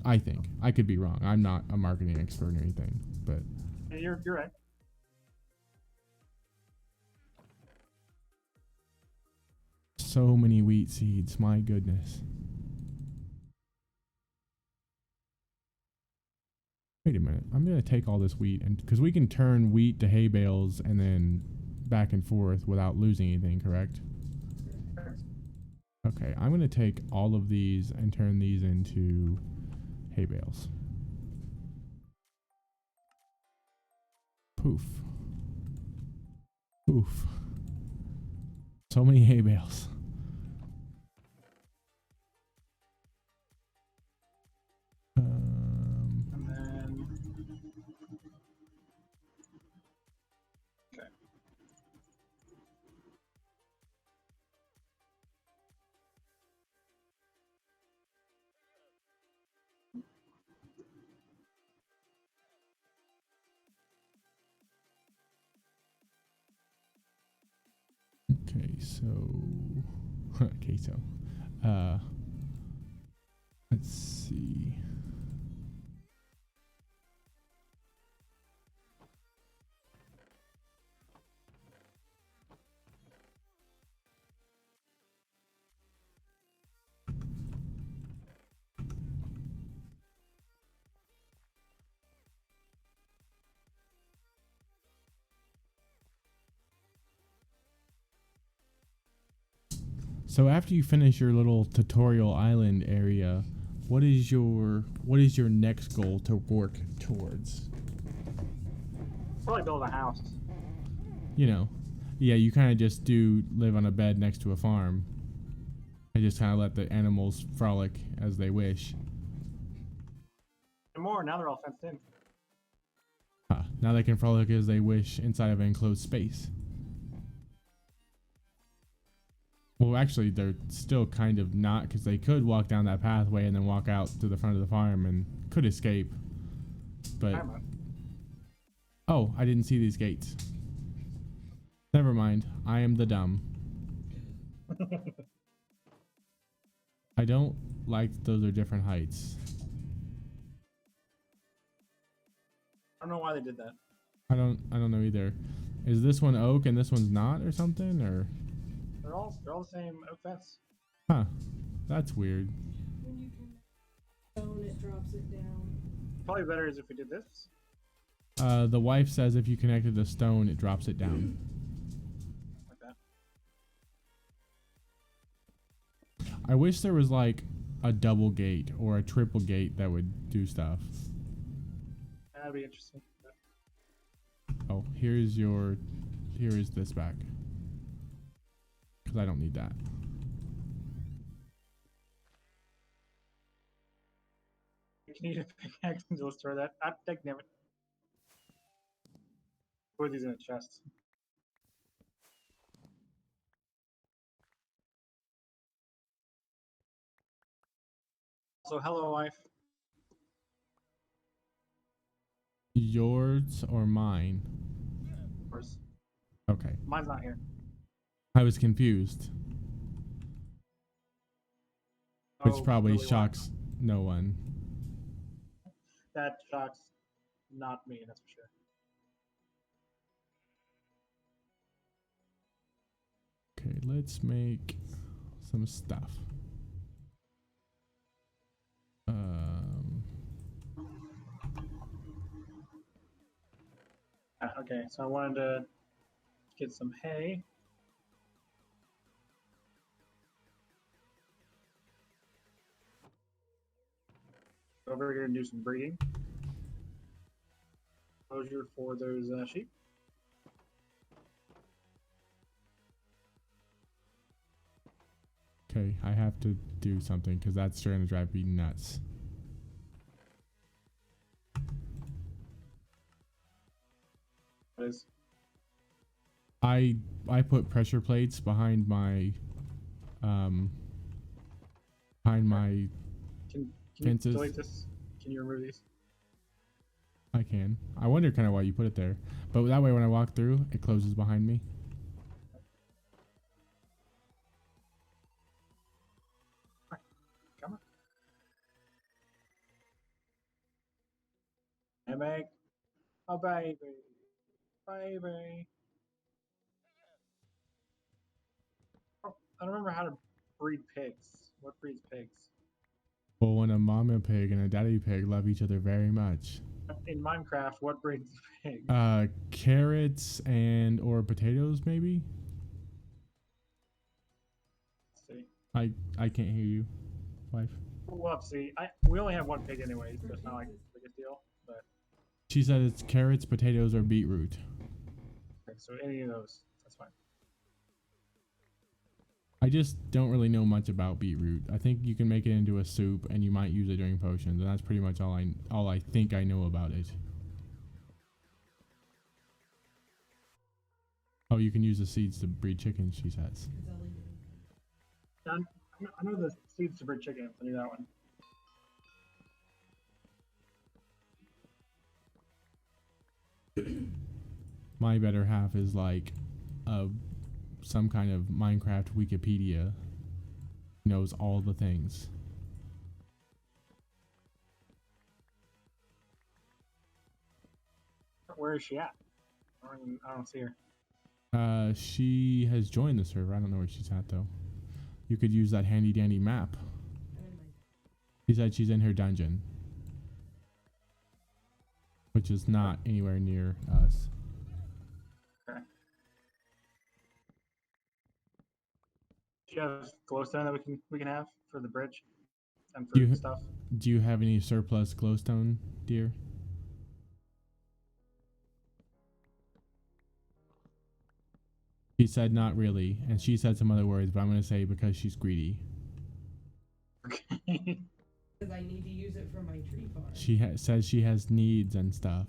I think. I could be wrong. I'm not a marketing expert or anything, but you're right. So many wheat seeds, my goodness. Wait a minute. I'm going to take all this wheat, and because we can turn wheat to hay bales and then back and forth without losing anything, correct? Okay, I'm going to take all of these and turn these into hay bales. Poof. Poof. So many hay bales. And then okay. Okay, so okay, so let's see. So after you finish your little tutorial island area, what is your next goal to work towards? Probably build a house. You know, yeah, you kind of just do live on a bed next to a farm. And just kind of let the animals frolic as they wish. And more, now they're all fenced in. Now they can frolic as they wish inside of an enclosed space. Well, actually, they're still kind of not, because they could walk down that pathway and then walk out to the front of the farm and could escape. But oh, I didn't see these gates. Never mind. I am the dumb. I don't like those are different heights. I don't know why they did that. I don't know either. Is this one oak and this one's not or something, or? They're all the same oak fence. Huh. That's weird. When you turn stone, it drops it down. Probably better is if we did this. The wife says if you connected the stone, it drops it down. Like that. I wish there was like a double gate or a triple gate that would do stuff. That'd be interesting. Oh, here is this back. Because I don't need that. You need a pickaxe and just throw that. I think never. Put these in a chest. So hello, wife. Yours or mine? Of course. Okay. Mine's not here. I was confused. Which Oh, probably really, why? shocks no one. That shocks not me, that's for sure. Okay, let's make some stuff. Okay, so I wanted to get some hay. Over here and do some breeding. Exposure for those sheep. Okay, I have to do something because that's starting to drive me nuts. What is? I put pressure plates behind my Can you fences. delete this? Can you remove these? I can. I wonder kind of why you put it there, but that way when I walk through, it closes behind me. Come on. Hey, Meg. Oh, baby. Baby. Oh, I don't remember how to breed pigs. What breeds pigs? Well, when a mama pig and a daddy pig love each other very much. In Minecraft, what breeds a pig? Carrots and or potatoes maybe. Let's see. I can't hear you, wife. Whoopsie. We only have one pig anyways, so it's not like the biggest deal. But She said it's carrots, potatoes, or beetroot. okay, so any of those, that's fine. I just don't really know much about beetroot. I think you can make it into a soup, and you might use it during potions, and that's pretty much all I think I know about it. Oh, you can use the seeds to breed chickens, she says. I know the seeds to breed chickens. I knew that one. My better half is like some kind of Minecraft Wikipedia. Knows all the things. Where is she at? I don't see her. She has joined the server. I don't know where she's at though. You could use that handy dandy map. She said she's in her dungeon, which is not anywhere near us. Okay. Do you have glowstone that we can have for the bridge and for stuff? Do you have any surplus glowstone, dear? She said not really, and she said some other words, but I'm going to say because she's greedy. Okay. Because I need to use it for my tree farm. She says she has needs and stuff.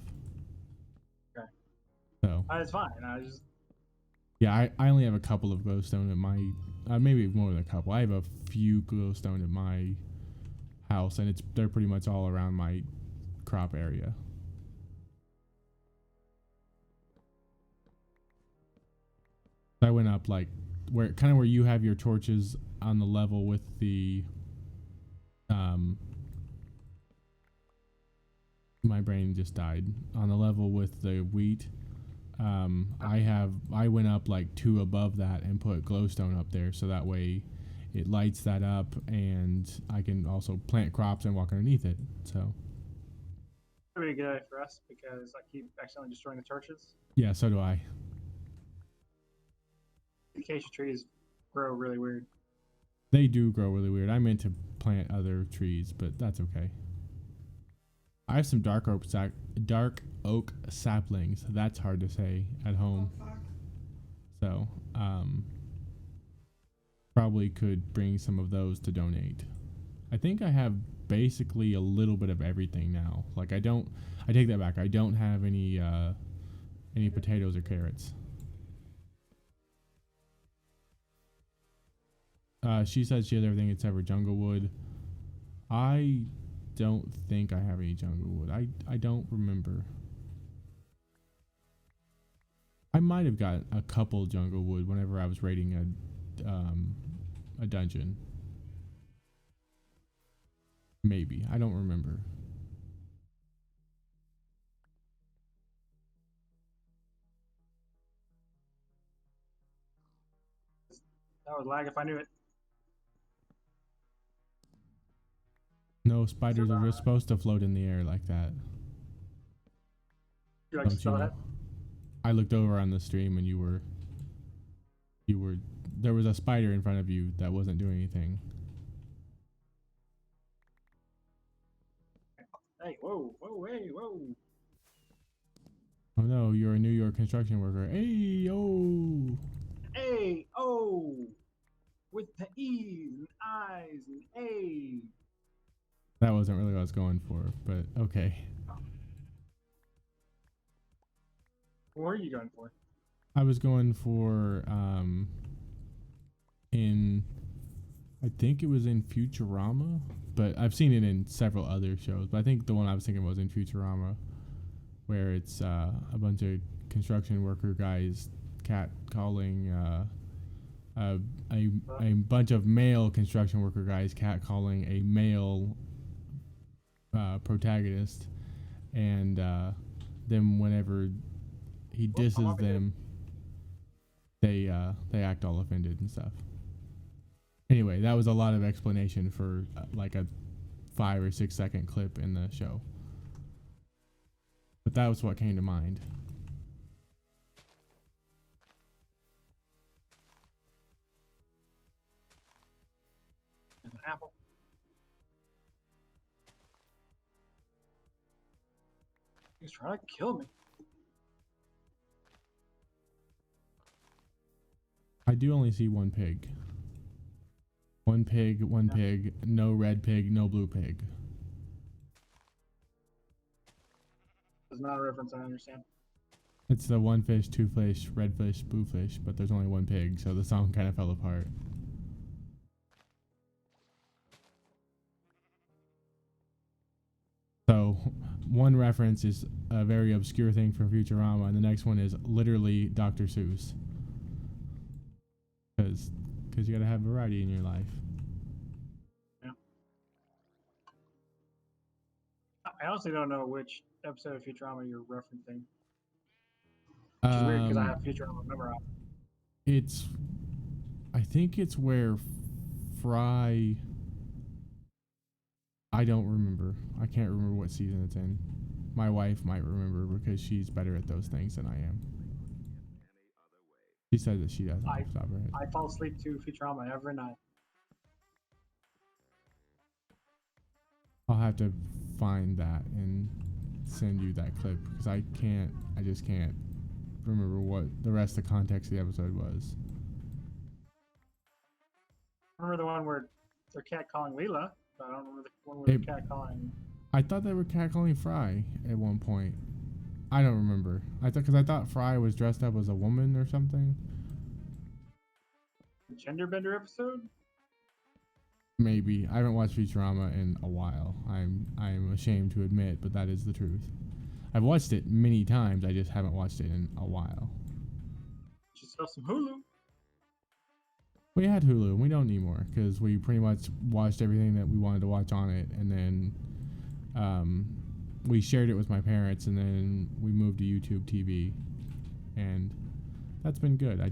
Okay. So. It's fine. I just. Yeah, I only have a couple of glowstone at my, maybe more than a couple. I have a few glowstone at my house, and they're pretty much all around my crop area. I went up like where you have your torches on the level with the my brain just died. On the level with the wheat. I went up like 2 above that and put glowstone up there, so that way it lights that up, and I can also plant crops and walk underneath it. So Pretty good idea for us because I keep accidentally destroying the torches. yeah, so do I. Acacia trees grow really weird. They do grow really weird. I meant to plant other trees, but that's okay. I have some dark oak saplings. That's hard to say at home. So, probably could bring some of those to donate. I think I have basically a little bit of everything now. Like I take that back. I don't have any potatoes or carrots. She says she has everything except for jungle wood. I don't think I have any jungle wood. I don't remember. I might have got a couple jungle wood whenever I was raiding a dungeon. Maybe. I don't remember. That would lag if I knew it. No, spiders are just supposed to float in the air like that. You like to Don't you spell know? that? I looked over on the stream and you were there was a spider in front of you that wasn't doing anything. Hey, whoa, hey, whoa. Oh no, you're a New York construction worker. Hey, oh. Hey, oh. With the E's and I's and A's. That wasn't really what I was going for, but okay. What were you going for? I was going for I think it was in Futurama, but I've seen it in several other shows, but I think the one I was thinking was in Futurama, where it's a bunch of construction worker guys catcalling a bunch of male construction worker guys catcalling a male protagonist, and then whenever he disses them, they act all offended and stuff. Anyway, that was a lot of explanation for like a 5 or 6 second clip in the show, but that was what came to mind. An apple. He's trying to kill me. I do only see one pig. One pig, one Yeah. pig, no red pig, no blue pig. It's not a reference I understand. It's the one fish, two fish, red fish, blue fish, but there's only one pig, so the song kind of fell apart. So, one reference is a very obscure thing from Futurama, and the next one is literally Dr. Seuss. Because you gotta have variety in your life. Yeah. I honestly don't know which episode of Futurama you're referencing. Which is weird because I have Futurama memorized. It's, I think it's where Fry. I don't remember. I can't remember what season it's in. My wife might remember because she's better at those things than I am. She says that she does off the top of her head. I fall asleep to Futurama every night. I'll have to find that and send you that clip because I just can't remember what the rest of the context of the episode was. Remember the one where they're catcalling Leela, but I don't remember the one where they're catcalling. I thought they were catcalling Fry at one point. I don't remember. I thought Fry was dressed up as a woman or something. The gender bender episode? Maybe. I haven't watched Futurama in a while. I'm ashamed to admit, but that is the truth. I've watched it many times, I just haven't watched it in a while. Just sell some Hulu. We had Hulu, and we don't anymore because we pretty much watched everything that we wanted to watch on it, and then we shared it with my parents, and then we moved to YouTube TV, and that's been good. I've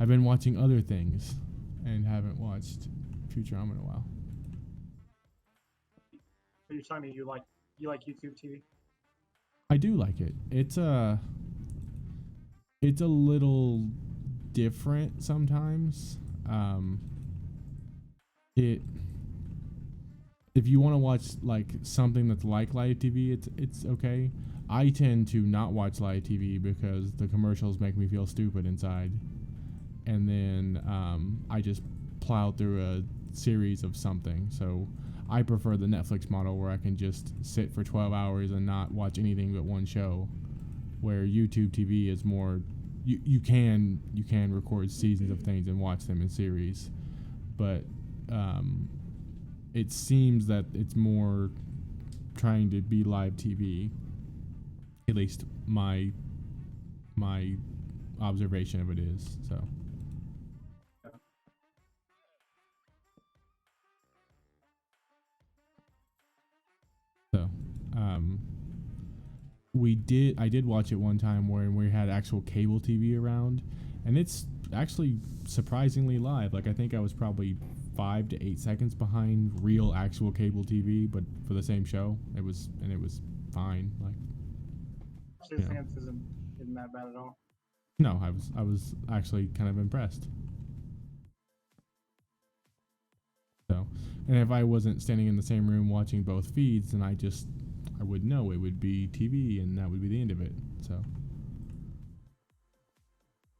been watching other things and haven't watched Futurama in a while. So you're telling me you like YouTube TV? I do like it. It's a little different sometimes. If you want to watch like something that's like live TV, it's okay. I tend to not watch live TV because the commercials make me feel stupid inside, and then I just plow through a series of something. So I prefer the Netflix model where I can just sit for 12 hours and not watch anything but one show, where YouTube TV is more you can record seasons of things and watch them in series, but it seems that it's more trying to be live TV, at least my observation of it is. So I did watch it one time where we had actual cable TV around, and it's actually surprisingly live. Like I think I was probably 5 to 8 seconds behind real actual cable TV, but for the same show, it was fine. Like, Actually, the stance isn't that bad at all. No, I was actually kind of impressed. So, and if I wasn't standing in the same room watching both feeds, then I would know it would be TV, and that would be the end of it.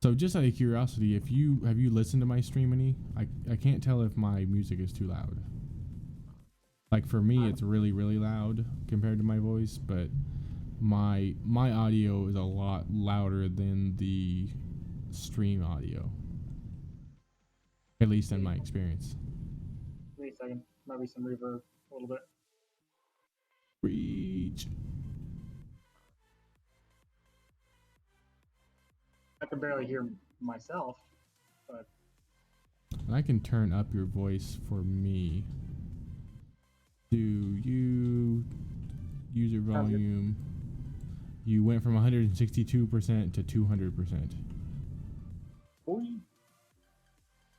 So just out of curiosity, have you listened to my stream any? I can't tell if my music is too loud. Like for me, it's really, really loud compared to my voice, but my audio is a lot louder than the stream audio. At least in my experience. Wait a second. Might be some reverb a little bit. Reach. I can barely hear myself, but And I can turn up your voice for me. Do you user volume? You went from 162% to 200%.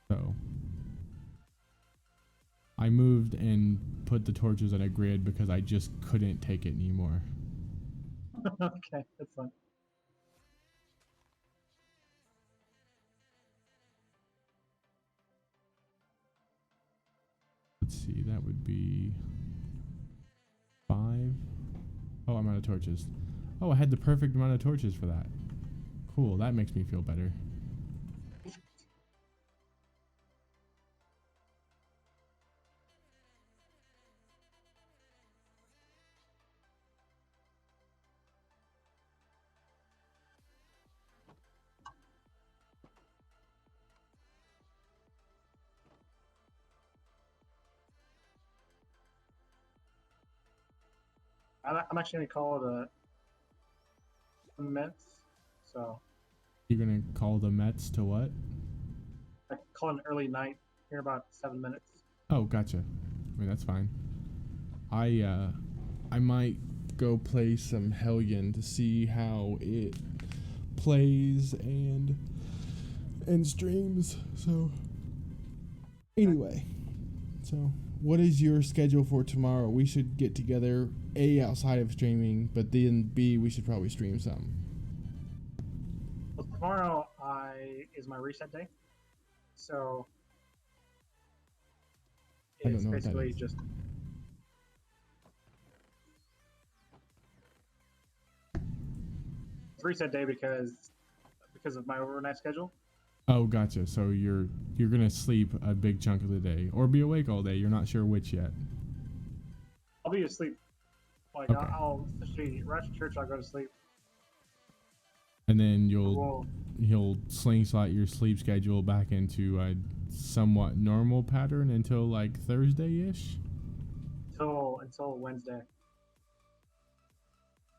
So I moved and put the torches on a grid because I just couldn't take it anymore. Okay, that's fine. Let's see, that would be 5. Oh, I'm out of torches. Oh, I had the perfect amount of torches for that. Cool, that makes me feel better. I'm actually gonna call it a Mets. So You're gonna call the Mets to what? I call it an early night here, about 7 minutes. Oh, gotcha. I mean, that's fine. I might go play some Hellion to see how it plays and streams. So anyway, so what is your schedule for tomorrow? We should get together A, outside of streaming, but then B, we should probably stream some. Well, tomorrow is my reset day, so I don't it's know what that basically is. just it's reset day because of my overnight schedule. Oh, gotcha. So you're gonna sleep a big chunk of the day, or be awake all day. You're not sure which yet. I'll be asleep. Like Okay. I'll especially right after church, I'll go to sleep. And then Well, you'll slingshot your sleep schedule back into a somewhat normal pattern until like Thursday-ish. until Wednesday.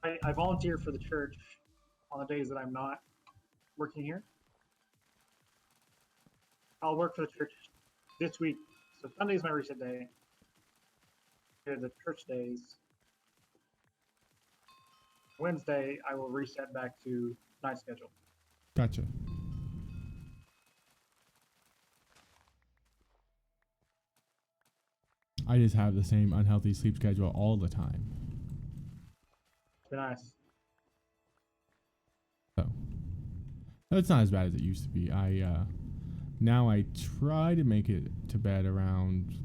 I volunteer for the church on the days that I'm not working here. I'll work for the church this week. So Sunday is my reset day. They're the church days. Wednesday, I will reset back to night schedule. Gotcha. I just have the same unhealthy sleep schedule all the time. It's been nice. So it's not as bad as it used to be. Now I try to make it to bed around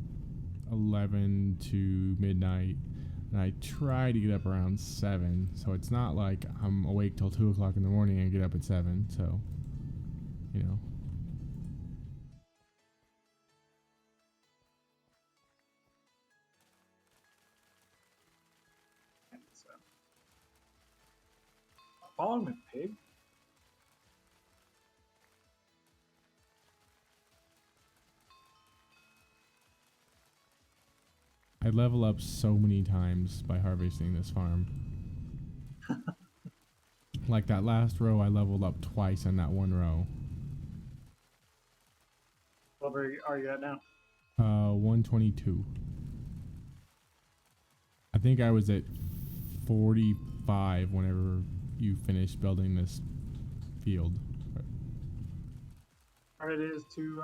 11 to midnight, and I try to get up around 7. So it's not like I'm awake till 2 o'clock in the morning and get up at 7. So, you know. So, following the pig. I level up so many times by harvesting this farm. Like that last row, I leveled up twice in that one row. What level are you at now? 122. I think I was at 45 whenever you finished building this field. Hard it is to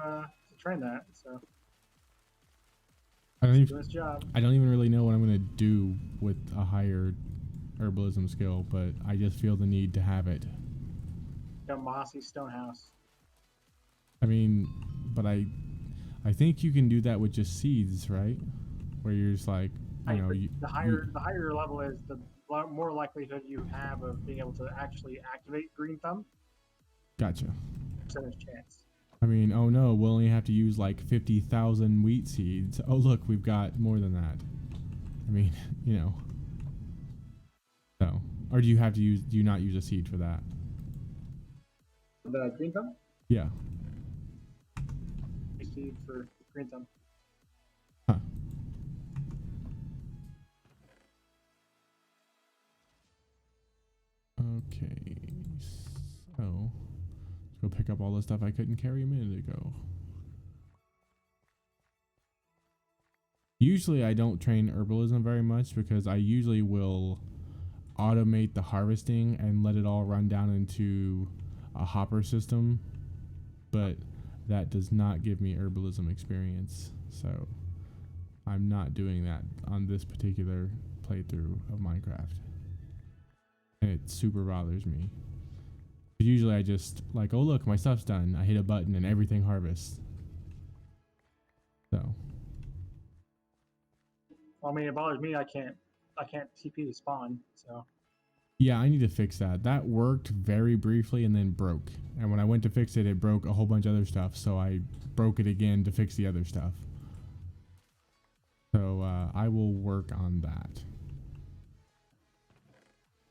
train that. So I don't do even this job. I don't even really know what I'm gonna do with a higher herbalism skill, but I just feel the need to have it. A mossy stone house. I mean, but I think you can do that with just seeds, right? Where you're just like, The higher your level is, the more likelihood you have of being able to actually activate Green Thumb. Gotcha. Percentage chance. I mean, oh no, we'll only have to use like 50,000 wheat seeds. Oh look, we've got more than that. I mean, So, or do you not use a seed for that? The Green Thumb? Yeah. A seed for Green Thumb. Huh. Okay. So, let's go pick up all the stuff I couldn't carry a minute ago. Usually I don't train herbalism very much because I usually will automate the harvesting and let it all run down into a hopper system, but that does not give me herbalism experience, so I'm not doing that on this particular playthrough of Minecraft, and it super bothers me. Usually I just like, oh look, my stuff's done, I hit a button and everything harvests. So I mean, it bothers me. I can't TP to spawn. So yeah, I need to fix that. That worked very briefly and then broke. And when I went to fix it, it broke a whole bunch of other stuff. So I broke it again to fix the other stuff. So I will work on that.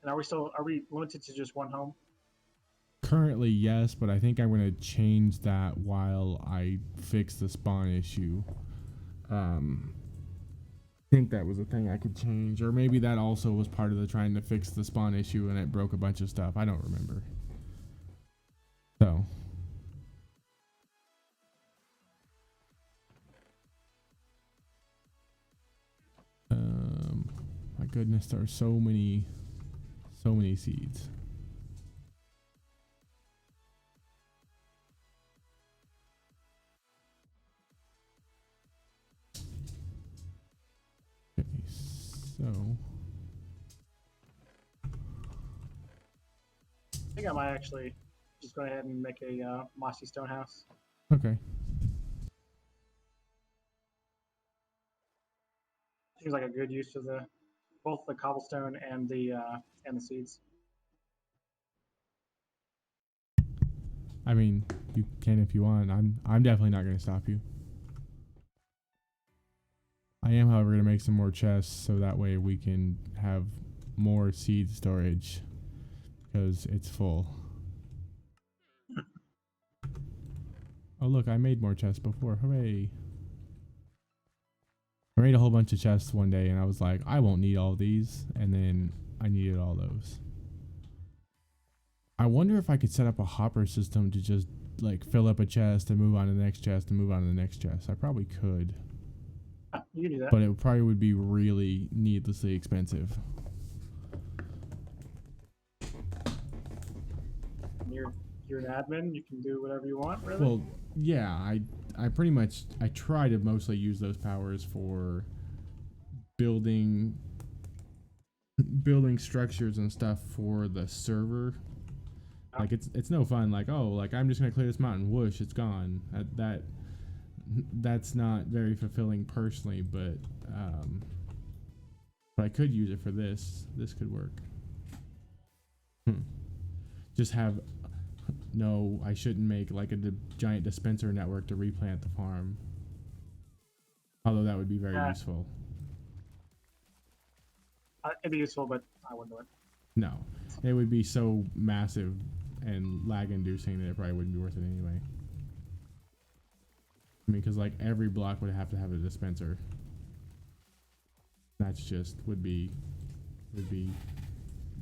And are we limited to just one home? Currently, yes, but I think I'm going to change that while I fix the spawn issue. think that was a thing I could change, or maybe that also was part of the trying to fix the spawn issue and it broke a bunch of stuff. I don't remember. So my goodness, there are so many seeds. Okay, so I think I might actually just go ahead and make a mossy stone house. okay. Seems like a good use of the both the cobblestone and the seeds. I mean, you can if you want. I'm definitely not going to stop you. I am, however, going to make some more chests so that way we can have more seed storage because it's full. Oh look, I made more chests before. Hooray! I made a whole bunch of chests one day and I was like, I won't need all these, and then I needed all those. I wonder if I could set up a hopper system to just like fill up a chest and move on to the next chest and move on to the next chest. I probably could, You can do that. but it probably would be really needlessly expensive. You're an admin. You can do whatever you want, really. Well, yeah, I pretty much I try to mostly use those powers for building structures and stuff for the server. Like it's no fun. Like, oh, like I'm just gonna clear this mountain. Whoosh, it's gone. That's not very fulfilling personally. But I could use it for this. This could work. Just have no. I shouldn't make like a giant dispenser network to replant the farm. Although that would be very useful. It'd be useful, but I wouldn't do it. No, it would be so massive and lag-inducing that it probably wouldn't be worth it anyway. I mean, because like every block would have to have a dispenser. That's just would be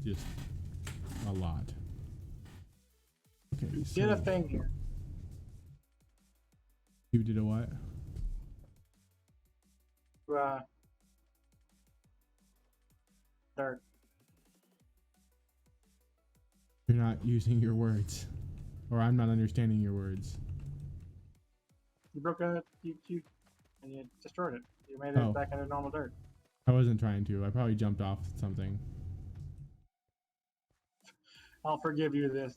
just a lot. Okay, You so did a thing here. you did a what? Dirt. You're not using your words, or I'm not understanding your words. You broke and you destroyed it. You made it back into normal dirt. I wasn't trying to. I probably jumped off something. I'll forgive you this.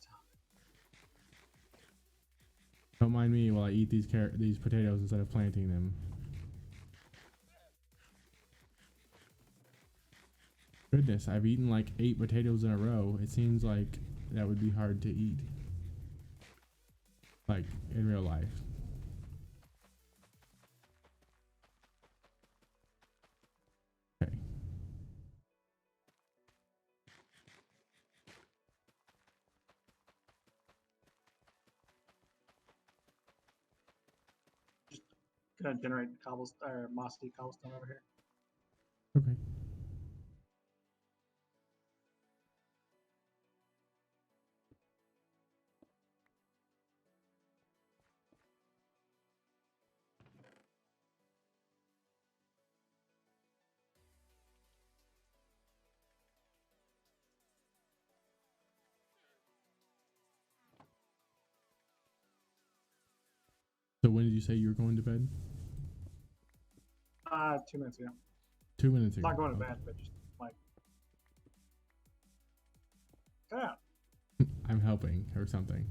Don't mind me while I eat these potatoes instead of planting them. Goodness, I've eaten like 8 potatoes in a row. It seems like that would be hard to eat. Like, in real life. Okay. Just gonna generate cobblestone or mossy cobblestone over here. Okay. So when did you say you were going to bed? 2 minutes ago. 2 minutes ago. Not going to bed, but just like, yeah. I'm helping or something.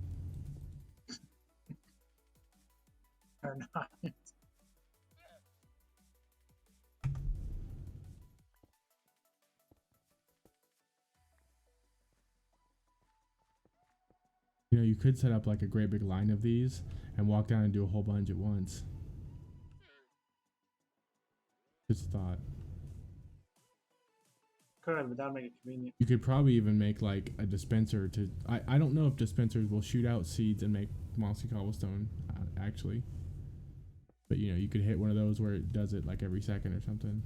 Or not. You know, you could set up like a great big line of these and walk down and do a whole bunch at once. Just a thought. Could, but that'd make it convenient. You could probably even make like a dispenser to. I don't know if dispensers will shoot out seeds and make mossy cobblestone, actually. But you know, you could hit one of those where it does it like every second or something.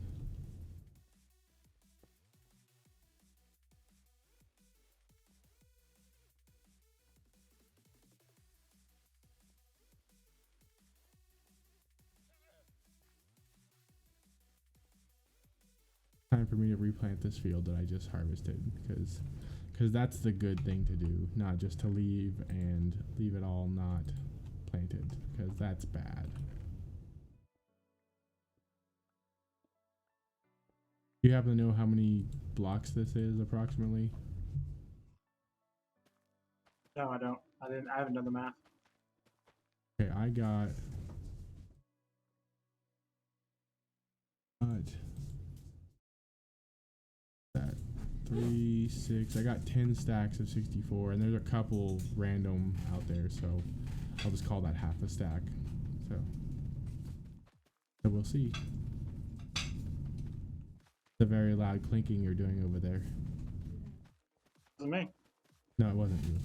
Time for me to replant this field that I just harvested, because that's the good thing to do, not just to leave it all not planted, because that's bad. Do you happen to know how many blocks this is approximately? No, I don't. I haven't done the math. Okay, I got that 3, 6. I got 10 stacks of 64, and there's a couple random out there, so I'll just call that half a stack. So we'll see. The very loud clinking you're doing over there. It wasn't me. No, it wasn't you.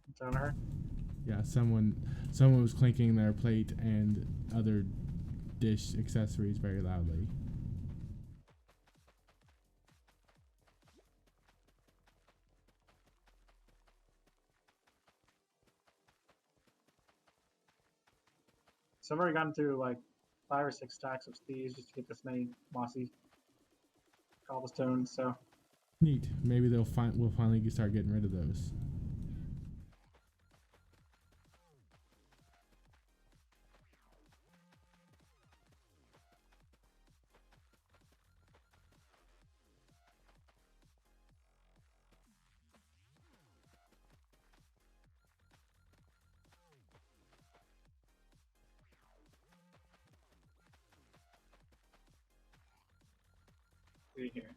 It's on her. Yeah, someone was clinking their plate and other dish accessories very loudly. So I've already gotten through like 5 or 6 stacks of these just to get this many mossy cobblestones. So Neat. Maybe we'll finally start getting rid of those. see here.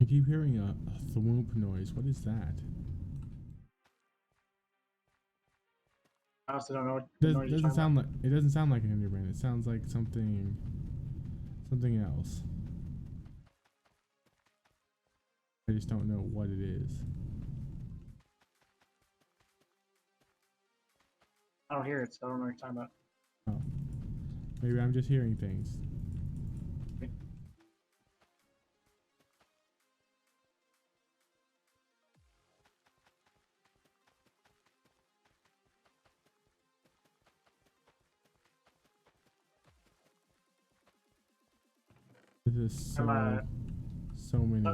I keep hearing a thwomp noise. What is that? I also don't know what Doesn't noise you're talking sound like it doesn't sound like an Enderman. It sounds like something else. I just don't know what it is. I don't hear it, so I don't know what you're talking about. Oh, maybe I'm just hearing things. This is so many.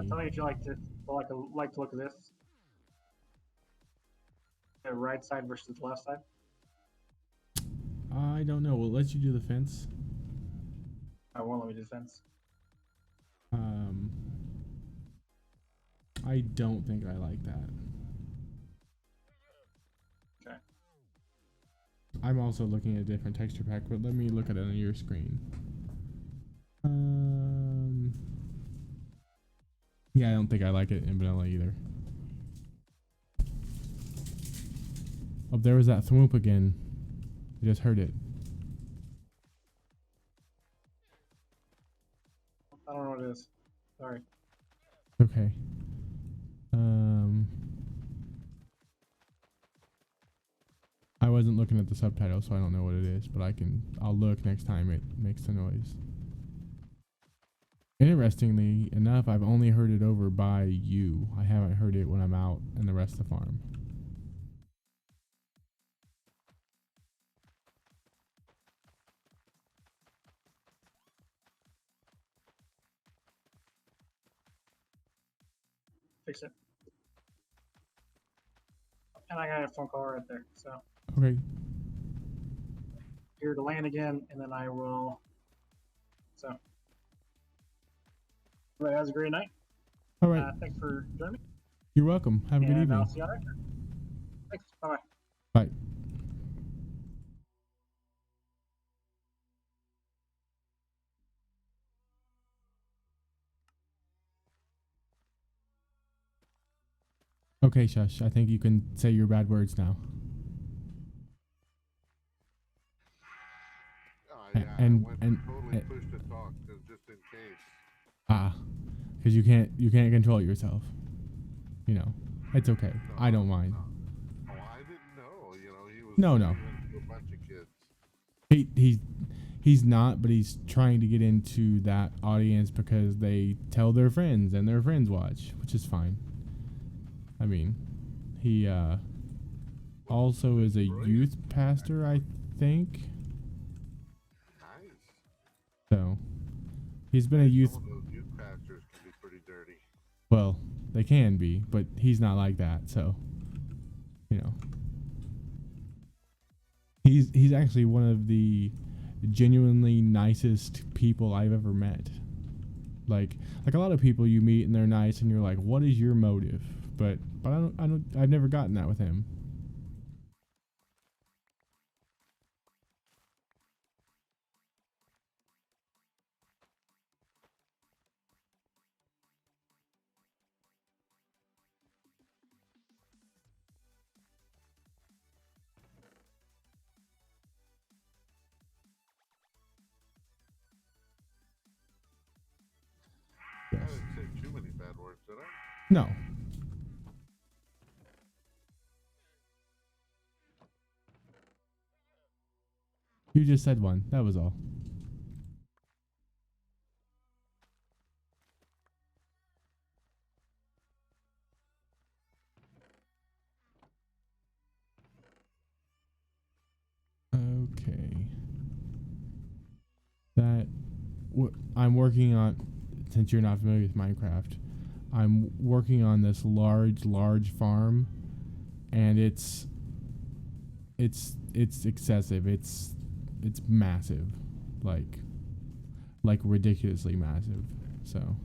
Tell me if you like to look at this. The right side versus the left side. I don't know. We'll let you do the fence. I won't let me do the fence. I don't think I like that. Okay. I'm also looking at a different texture pack, but let me look at it on your screen. Yeah, I don't think I like it in vanilla either. Oh, there was that thwoop again. I just heard it. I don't know what it is. Sorry. Okay. I wasn't looking at the subtitle, so I don't know what it is, but I'll look next time it makes the noise. Interestingly enough, I've only heard it over by you. I haven't heard it when I'm out in the rest of the farm. Fix it. And I got a phone call right there. So Okay. here to land again, and then I will. So everybody has a great night. All right. Thanks for joining me. You're welcome. Have a good And evening. I'll see you all right. Thanks. Bye bye. Bye. Okay, Shush. I think you can say your bad words now. Yeah, And- I went and- totally push to talk just in case. Because you can't control yourself. You know, it's okay. I don't mind. Oh, I didn't know. You know, he was No. to a bunch of kids. he's not, but he's trying to get into that audience because they tell their friends and their friends watch, which is fine. I mean, he also is a youth pastor, I think. Nice. So he's been a youth. Some of those youth pastors can be pretty dirty. Well, they can be, but he's not like that. So, you know, he's actually one of the genuinely nicest people I've ever met. Like a lot of people you meet and they're nice and you're like, what is your motive? But I've never gotten that with him. I didn't say too many bad words, did I? No. You just said one. That was all. Okay. I'm working on, since you're not familiar with Minecraft, I'm working on this large farm, and it's excessive. It's massive, like ridiculously massive. So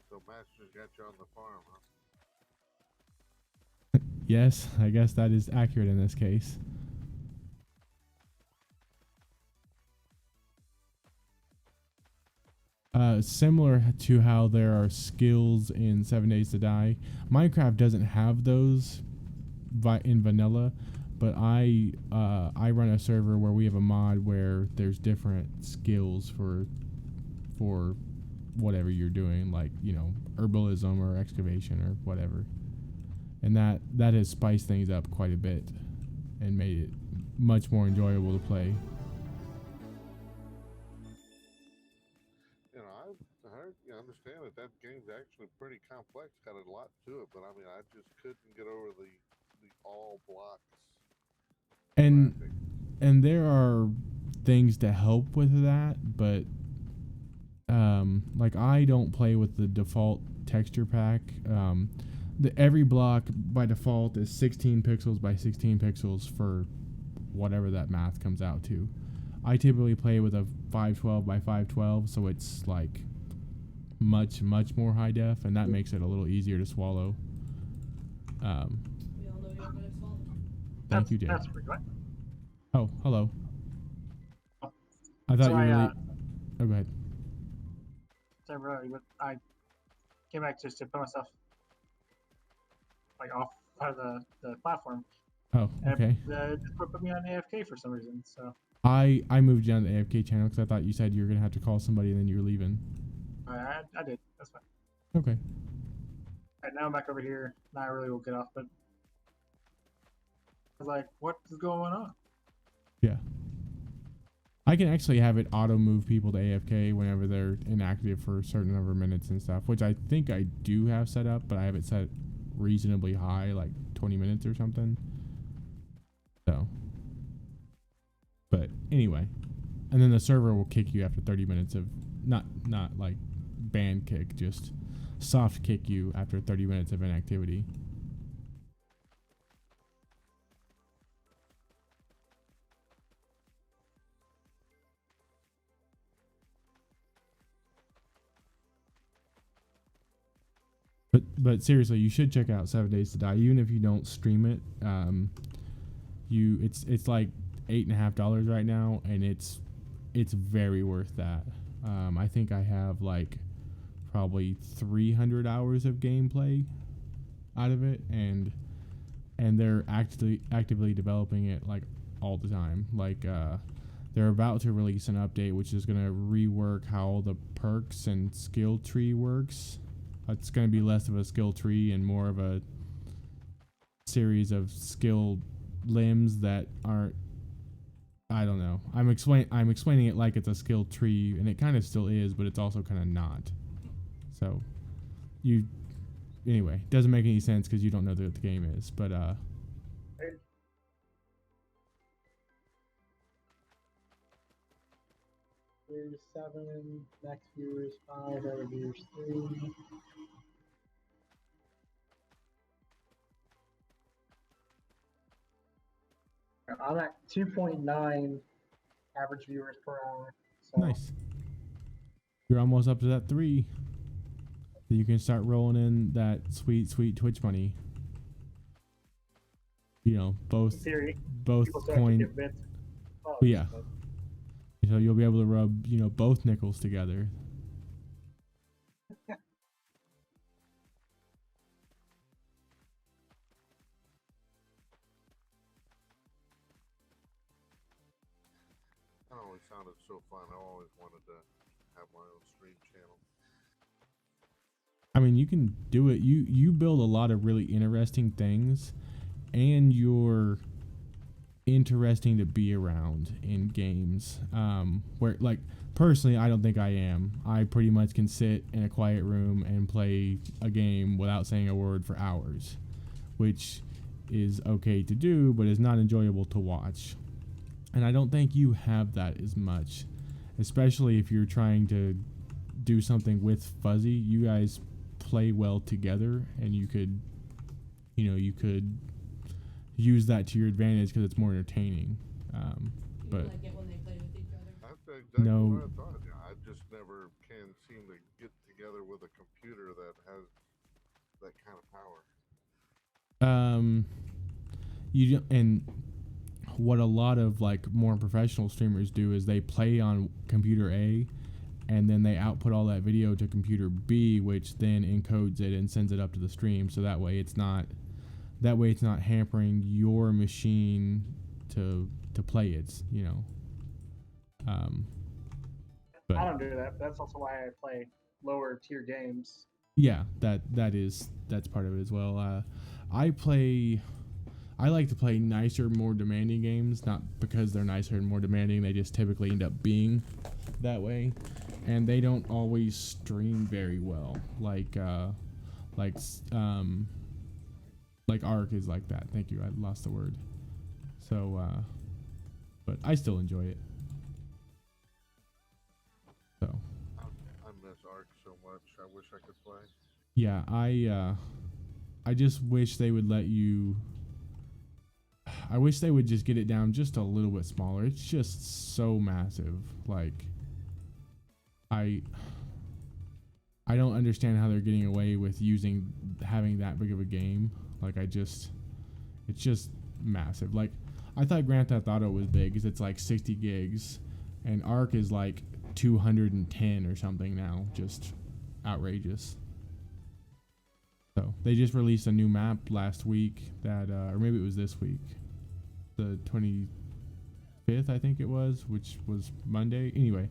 So Master's got you on the farm, huh? yes, I guess that is accurate in this case. Similar to how there are skills in 7 Days to Die, Minecraft doesn't have those in vanilla, but I run a server where we have a mod where there's different skills for whatever you're doing, like, you know, herbalism or excavation or whatever, and that has spiced things up quite a bit and made it much more enjoyable to play. I understand that game's actually pretty complex, got a lot to it, but I mean, I just couldn't get over the all blocks. And graphic. and there are things to help with that, but like I don't play with the default texture pack. Every block by default is 16 pixels by 16 pixels for whatever that math comes out to. I typically play with a 512 by 512, so it's like much more high def, and that makes it a little easier to swallow. We all know you're gonna solve it. Thank you, Jay. That's pretty good. Oh, hello. Oh. I thought So you were. I, Oh, go ahead. temporarily, but I came back just to put myself like off of the platform. Oh, okay. And just put me on AFK for some reason. So I moved you on the AFK channel because I thought you said you were gonna have to call somebody and then you were leaving. I did. That's fine. Okay. All right, now I'm back over here. Now I really will get off. But I was like, what is going on? Yeah. I can actually have it auto move people to AFK whenever they're inactive for a certain number of minutes and stuff, which I think I do have set up, but I have it set reasonably high, like 20 minutes or something. So, but anyway, and then the server will kick you after 30 minutes of not like ban kick, just soft kick you after 30 minutes of inactivity. But seriously, you should check out 7 Days to Die, even if you don't stream it. It's like $8.50 right now, and it's very worth that. I think I have like probably 300 hours of gameplay out of it, and they're actively developing it like all the time. Like they're about to release an update which is gonna rework how the perks and skill tree works. It's going to be less of a skill tree and more of a series of skill limbs that aren't. I don't know. I'm explaining it like it's a skill tree, and it kind of still is, but it's also kind of not. So, anyway, doesn't make any sense because you don't know what the game is. But Viewers 7, next viewers 5, other viewers 3. I'm at 2.9 average viewers per hour. So nice. You're almost up to that 3. So you can start rolling in that sweet Twitch money. You know, in theory, both people start to coin. give bits. Oh, Yeah. but So you'll be able to rub, both nickels together. That always sounded so fun. I always wanted to have my own stream channel. I mean, you can do it. You build a lot of really interesting things, and you're interesting to be around in games. Where, like, personally, I don't think I am. I pretty much can sit in a quiet room and play a game without saying a word for hours, which is okay to do, but is not enjoyable to watch. And I don't think you have that as much, especially if you're trying to do something with Fuzzy. You guys play well together, and you could use that to your advantage because it's more entertaining. But like it when they play with each other. That's exactly No. what I thought. Yeah, I just never can seem to get together with a computer that has that kind of power. And what a lot of like more professional streamers do is they play on computer A, and then they output all that video to computer B, which then encodes it and sends it up to the stream. So that way it's not hampering your machine to play it. But I don't do that. That's also why I play lower tier games. yeah, that's part of it as well. I like to play nicer, more demanding games, not because they're nicer and more demanding. They just typically end up being that way, and they don't always stream very well. Like Ark is like that. Thank you. I lost the word. So, but I still enjoy it. So. I miss Ark so much. I wish I could play. Yeah, I just wish they would let you. I wish they would just get it down just a little bit smaller. It's just so massive. Like, I don't understand how they're getting away with having that big of a game. Like, it's just massive. Like, I thought Grand Theft Auto was big because it's like 60 gigs, and Ark is like 210 or something now. Just outrageous. So they just released a new map last week that, or maybe it was this week, the 25th, I think it was, which was Monday. Anyway,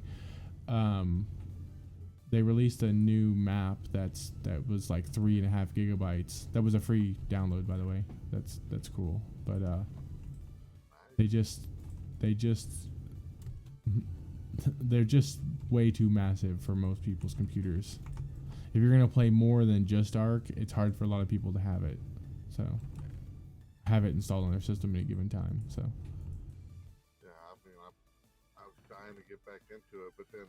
they released a new map that was like 3.5 gigabytes. That was a free download, by the way. That's cool. But they're just way too massive for most people's computers. If you're gonna play more than just Ark, it's hard for a lot of people to have it. So have it installed on their system at a given time. So Yeah, I mean, I was dying to get back into it, but then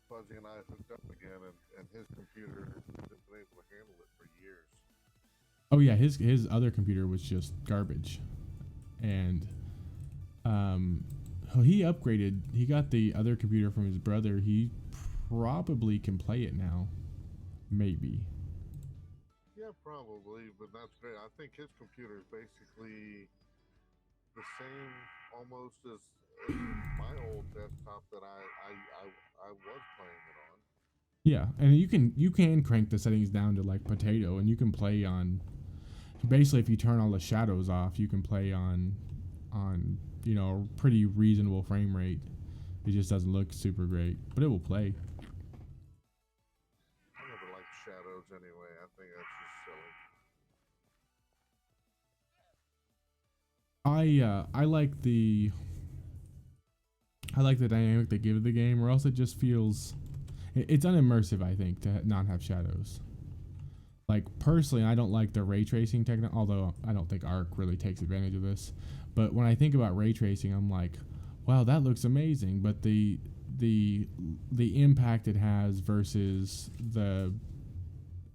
Fuzzy and I hooked up again, and his computer hasn't been able to handle it for years. oh yeah, his other computer was just garbage, and he upgraded. He got the other computer from his brother. He probably can play it now. Maybe. Yeah, probably, but that's great. I think his computer is basically the same almost as my old desktop that I was playing it on. Yeah, and you can crank the settings down to like potato, and you can play on. Basically, if you turn all the shadows off, you can play on a pretty reasonable frame rate. It just doesn't look super great, but it will play. I never liked shadows. I like the dynamic they give the game, or else it just feels it's unimmersive. I think to not have shadows. Like personally, I don't like the ray tracing technique. Although I don't think Arc really takes advantage of this. But when I think about ray tracing, I'm like, wow, that looks amazing. But the impact it has versus the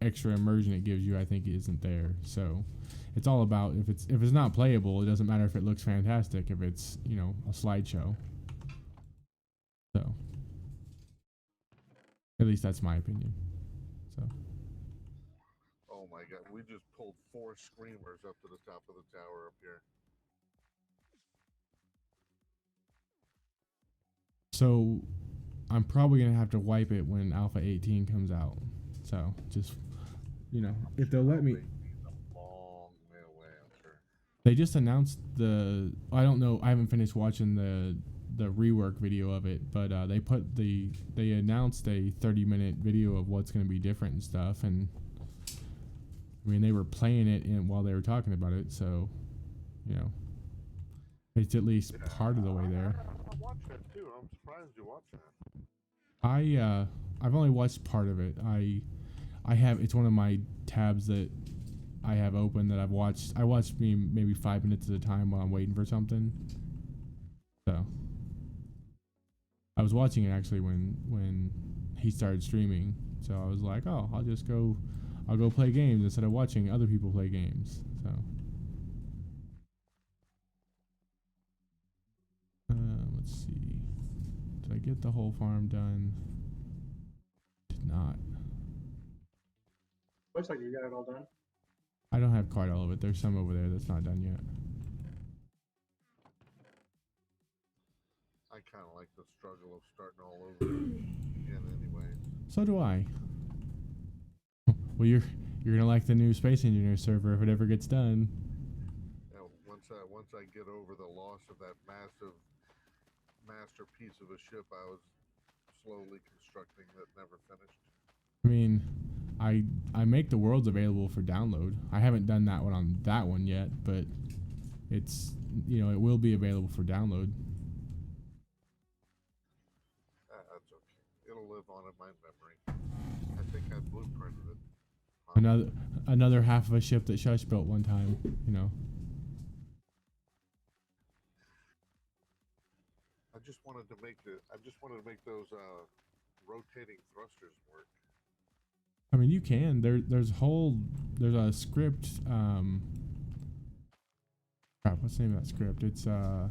extra immersion it gives you, I think isn't there. So it's all about if it's not playable, it doesn't matter if it looks fantastic if it's, you know, a slideshow. So at least that's my opinion. So Oh my god, we just pulled 4 screamers up to the top of the tower up here. so I'm probably gonna have to wipe it when Alpha 18 comes out. So just, you know, if they'll let me. A long way away, I'm sure. They just announced I don't know, I haven't finished watching the rework video of it, but they announced a 30-minute video of what's going to be different and stuff, and I mean they were playing it while they were talking about it, so you know it's at least part of the way there. I watched that too. I'm surprised you watched I've that. only watched part of it. I have, it's one of my tabs that I have open that I've watched. I watched maybe 5 minutes at a time while I'm waiting for something. So I was watching it actually when he started streaming. So I was like, oh, I'll go play games instead of watching other people play games. So let's see. Did I get the whole farm done? Did not. Looks like you got it all done. I don't have quite all of it. There's some over there that's not done yet. I kind of like the struggle of starting all over again anyway. So do I. Well, you're gonna like the new Space Engineer server if it ever gets done. Yeah, once I get over the loss of that massive masterpiece of a ship I was slowly constructing that never finished. I mean, I make the worlds available for download. I haven't done that one on that one yet, but it's, you know, it will be available for download. That's okay. It'll live on in my memory. I think I blueprinted it. Another half of a ship that Shush built one time, you know. I just wanted to make those rotating thrusters work. I mean, you can. There's a script. Crap, what's the name of that script? It's can't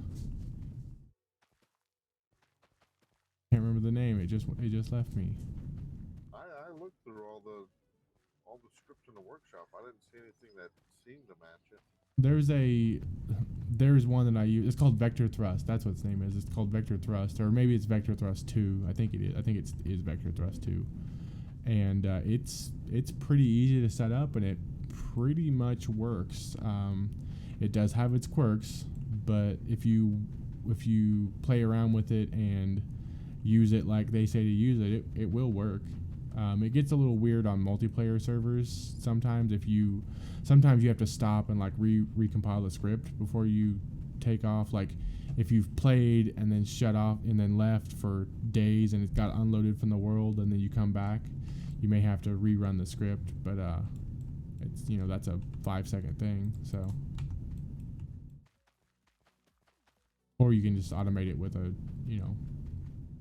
remember the name. It just left me. I looked through all the scripts in the workshop. I didn't see anything that seemed to match it. There's one that I use. It's called Vector Thrust. That's what its name is. It's called Vector Thrust, or maybe it's Vector Thrust 2. I think it is. I think it is Vector Thrust 2. And it's pretty easy to set up, and it pretty much works. It does have its quirks, but if you play around with it and use it like they say to use it, it will work. It gets a little weird on multiplayer servers sometimes. Sometimes you have to stop and like recompile the script before you take off. Like if you've played and then shut off and then left for days and it got unloaded from the world and then you come back, you may have to rerun the script. But it's, you know, that's a 5-second thing. So, or you can just automate it with a, you know,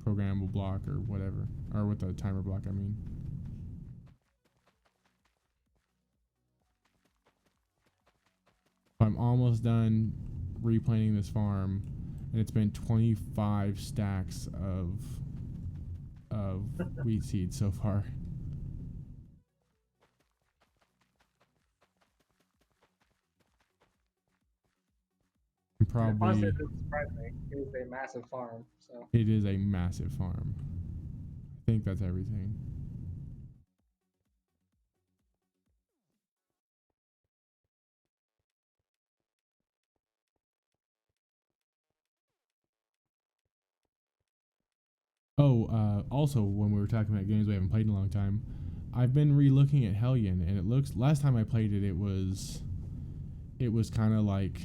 programmable block or whatever, or with a timer block, I mean. I'm almost done replanting this farm, and it's been 25 stacks of wheat seed so far. Probably. Honestly, it doesn't surprise me. It is a massive farm, so. It is a massive farm. I think that's everything. Oh, also, when we were talking about games we haven't played in a long time, I've been re-looking at Hellion, and it looks, last time I played it, it was kind of like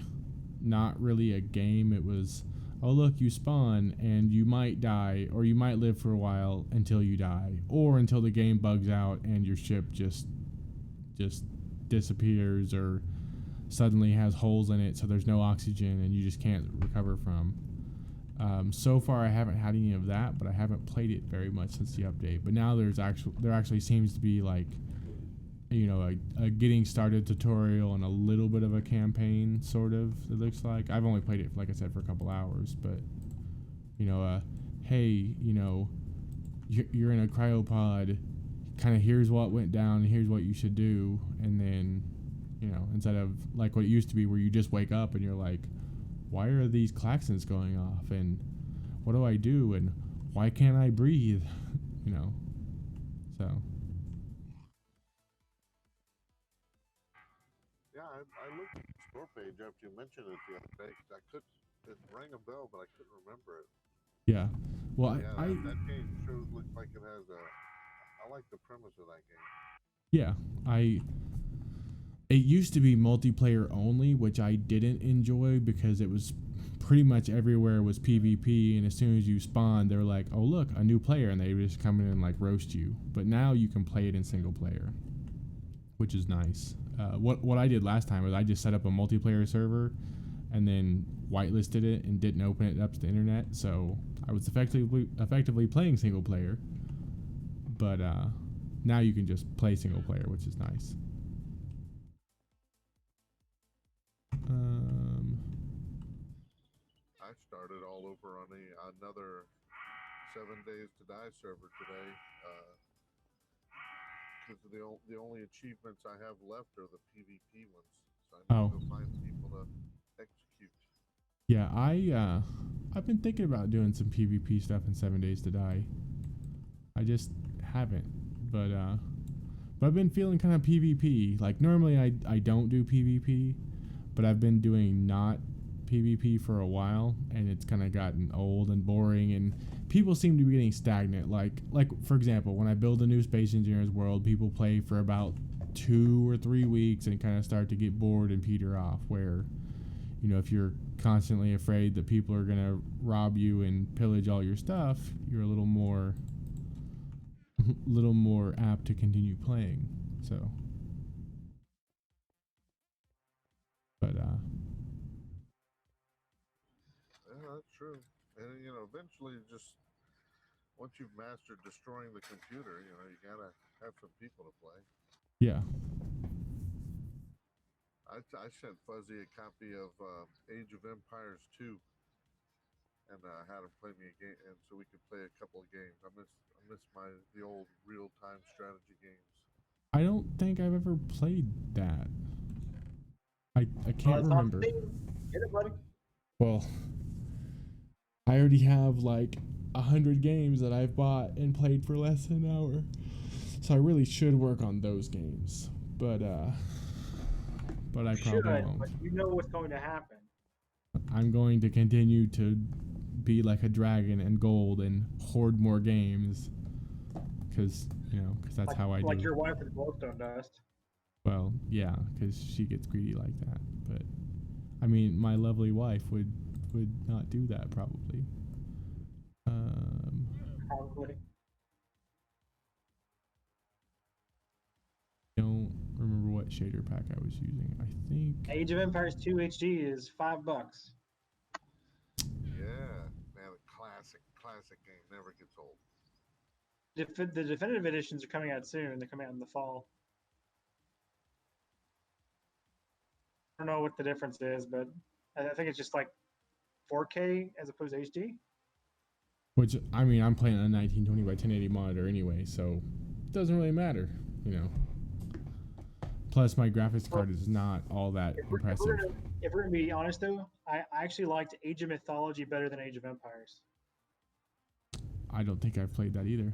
not really a game. It was, oh look, you spawn and you might die, or you might live for a while until you die, or until the game bugs out and your ship just disappears, or suddenly has holes in it so there's no oxygen and you just can't recover from. So far I haven't had any of that, but I haven't played it very much since the update. But now there actually seems to be like, you know, a getting started tutorial and a little bit of a campaign, sort of, it looks like. I've only played it, like I said, for a couple hours, but, you know, hey, you know, you're in a cryopod, kind of here's what went down and here's what you should do. And then, you know, instead of like what it used to be where you just wake up and you're like, why are these klaxons going off, and what do I do, and why can't I breathe? You know, so. Yeah, I looked at the store page after you mentioned it the other day, 'cause it rang a bell, but I couldn't remember it. Yeah, well, Yeah, I that game sure looks like it has I like the premise of that game. yeah, it used to be multiplayer only, which I didn't enjoy because it was pretty much everywhere was PvP, and as soon as you spawn, they were like, oh look, a new player, and they just come in and like roast you. But now you can play it in single player, which is nice. What I did last time was I just set up a multiplayer server and then whitelisted it and didn't open it up to the internet, so I was effectively playing single player. But now you can just play single player, which is nice. I started all over on another 7 Days to Die server today, because the only achievements I have left are the PvP ones. So I need to go find people to execute. Yeah, I've been thinking about doing some PvP stuff in 7 Days to Die. I just haven't, but I've been feeling kind of PvP. Like normally I don't do PvP, but I've been doing not PvP for a while, and it's kind of gotten old and boring, and people seem to be getting stagnant. Like for example, when I build a new Space Engineers world, people play for about 2 or 3 weeks and kind of start to get bored and peter off. Where, you know, if you're constantly afraid that people are gonna rob you and pillage all your stuff, you're a little more apt to continue playing. So, but Yeah, that's true. And you know, eventually, just once you've mastered destroying the computer, you know, you gotta have some people to play. yeah. I sent Fuzzy a copy of Age of Empires 2, and had him play me a game, and so we could play a couple of games. I miss the old real time strategy games. I don't think I've ever played that. I can't It's on remember. Steam. Get it, buddy. Well, I already have like 100 games that I've bought and played for less than an hour, so I really should work on those games. But I You should, probably won't. but you know what's going to happen. I'm going to continue to be like a dragon and gold and hoard more games, because that's how I do. Like your wife with glowstone dust. Well, yeah, because she gets greedy like that. But I mean, my lovely wife would not do that probably. Probably. Don't remember what shader pack I was using. I think Age of Empires 2 HD is $5. Yeah, man, a classic game never gets old. The definitive editions are coming out soon. They're coming out in the fall. I don't know what the difference is, but I think it's just like 4K as opposed to HD. which I mean, I'm playing on a 1920 by 1080 monitor anyway, so it doesn't really matter, you know. Plus, my graphics card is not all that impressive. If we're gonna be honest, though, I actually liked Age of Mythology better than Age of Empires. I don't think I've played that either.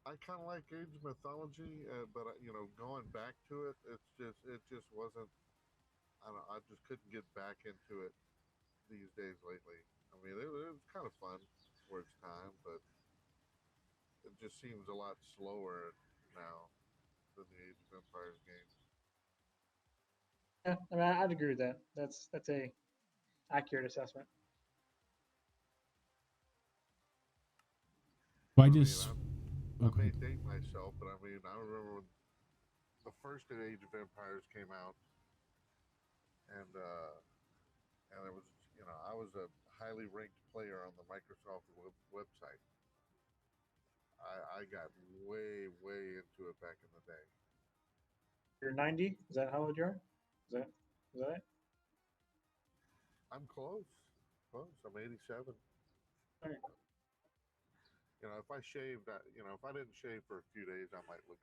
I kind of like Age of Mythology, but you know, going back to it, it just wasn't. I don't. I just couldn't get back into it these days lately. I mean, it was kind of fun for its time, but it just seems a lot slower now than the Age of Empires games. Yeah, I mean, I'd agree with that. That's a accurate assessment. Well, I I mean, just I okay. may date myself, but I mean, I remember when the first Age of Empires came out, and it was, I was a highly ranked player on the Microsoft website. I got way into it back in the day. You're 90. Is that how old you are? Is that it? I'm close, close. I'm 87. All right. If I shaved, if I didn't shave for a few days, I might look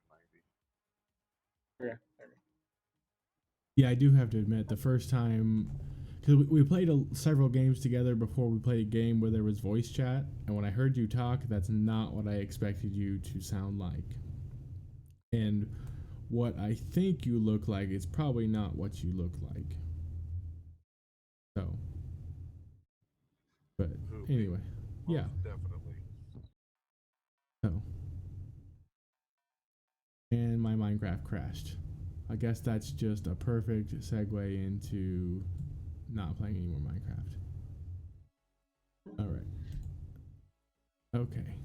90. Okay. Okay. Yeah, I do have to admit, the first time, because we played several games together before we played a game where there was voice chat, and when I heard you talk, that's not what I expected you to sound like. And what I think you look like is probably not what you look like. So, but Who, me? anyway, Most yeah. definitely. So, and my Minecraft crashed. I guess that's just a perfect segue into not playing any more Minecraft. All right. Okay.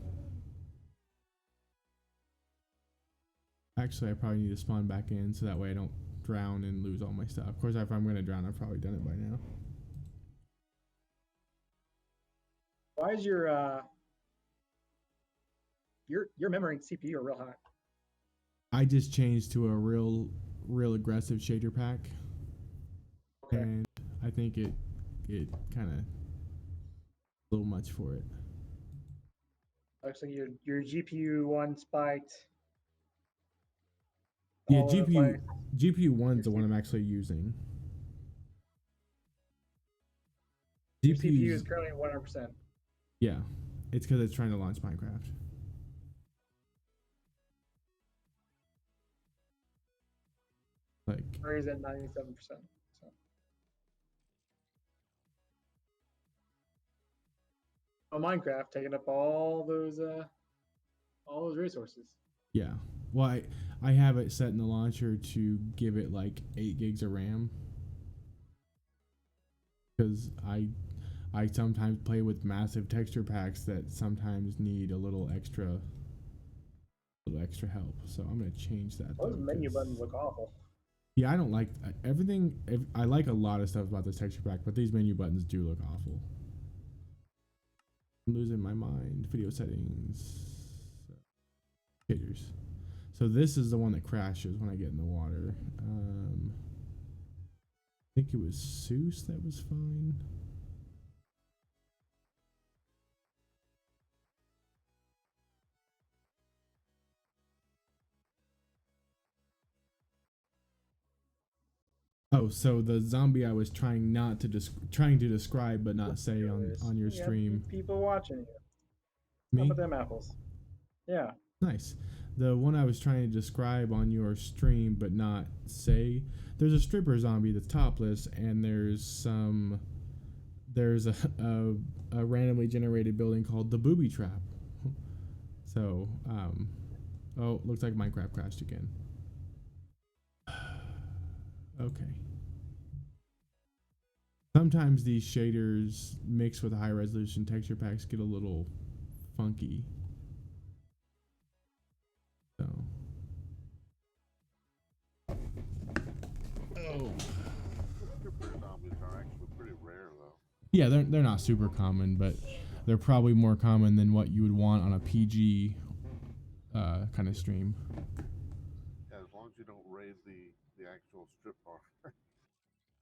Actually, I probably need to spawn back in so that way I don't drown and lose all my stuff. Of course, if I'm going to drown, I've probably done it by now. Why is your memory and CPU are real hot? I just changed to a real aggressive shader pack, Okay. and I think it kind of a little much for it. Looks like your GPU one spiked Yeah, all over the place. GPU one's the Your one I'm actually using. CPU is GPU's currently at 100%. yeah, it's because it's trying to launch Minecraft. Like Or is at 97%. So Minecraft taking up all those resources. yeah, well I have it set in the launcher to give it like 8 gigs of RAM because I sometimes play with massive texture packs that sometimes need a little extra help. So I'm gonna change that. Those Though, menu buttons look awful. yeah, I don't like everything. I like a lot of stuff about this texture pack, but these menu buttons do look awful. I'm losing my mind. Video settings, shaders. So this is the one that crashes when I get in the water. I think it was Seuss that was fine. Oh, so the zombie I was trying not to trying to describe but not say on your You have stream. people watching you. How Me? about them apples? Yeah. Nice. The one I was trying to describe on your stream but not say. There's a stripper zombie that's topless, and there's a randomly generated building called the Booby Trap. So, oh, looks like Minecraft crashed again. Okay. Sometimes these shaders mixed with high resolution texture packs get a little funky. So. Oh. Stripper zombies are actually pretty rare, though. Yeah, they're not super common, but they're probably more common than what you would want on a PG kind of stream. Yeah, as long as you don't raid the actual strip bar.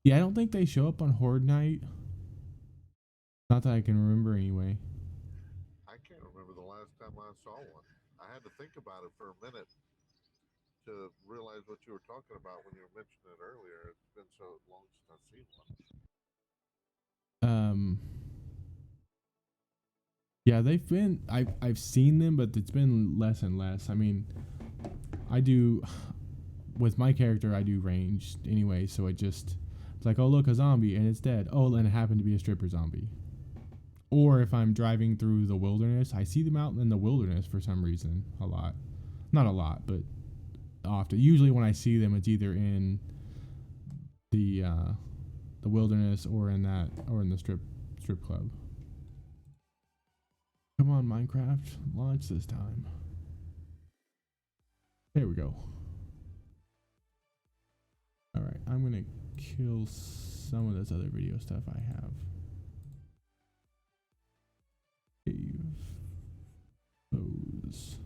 Yeah, I don't think they show up on Horde Night. Not that I can remember anyway. I can't remember the last time I saw one. I had to think about it for a minute to realize what you were talking about when you were mentioning it earlier. It's been so long since I've seen one. Yeah, they've been. I've seen them, but it's been less and less. I mean, I do with my character. I do ranged anyway, so it's like, oh look, a zombie and it's dead. Oh, and it happened to be a stripper zombie. Or if I'm driving through the wilderness, I see them out in the wilderness for some reason a lot. Not a lot, but often. Usually when I see them, it's either in the wilderness or in the strip club. Come on, Minecraft, launch this time. There we go. All right, I'm gonna kill some of this other video stuff I have. Cave. Close.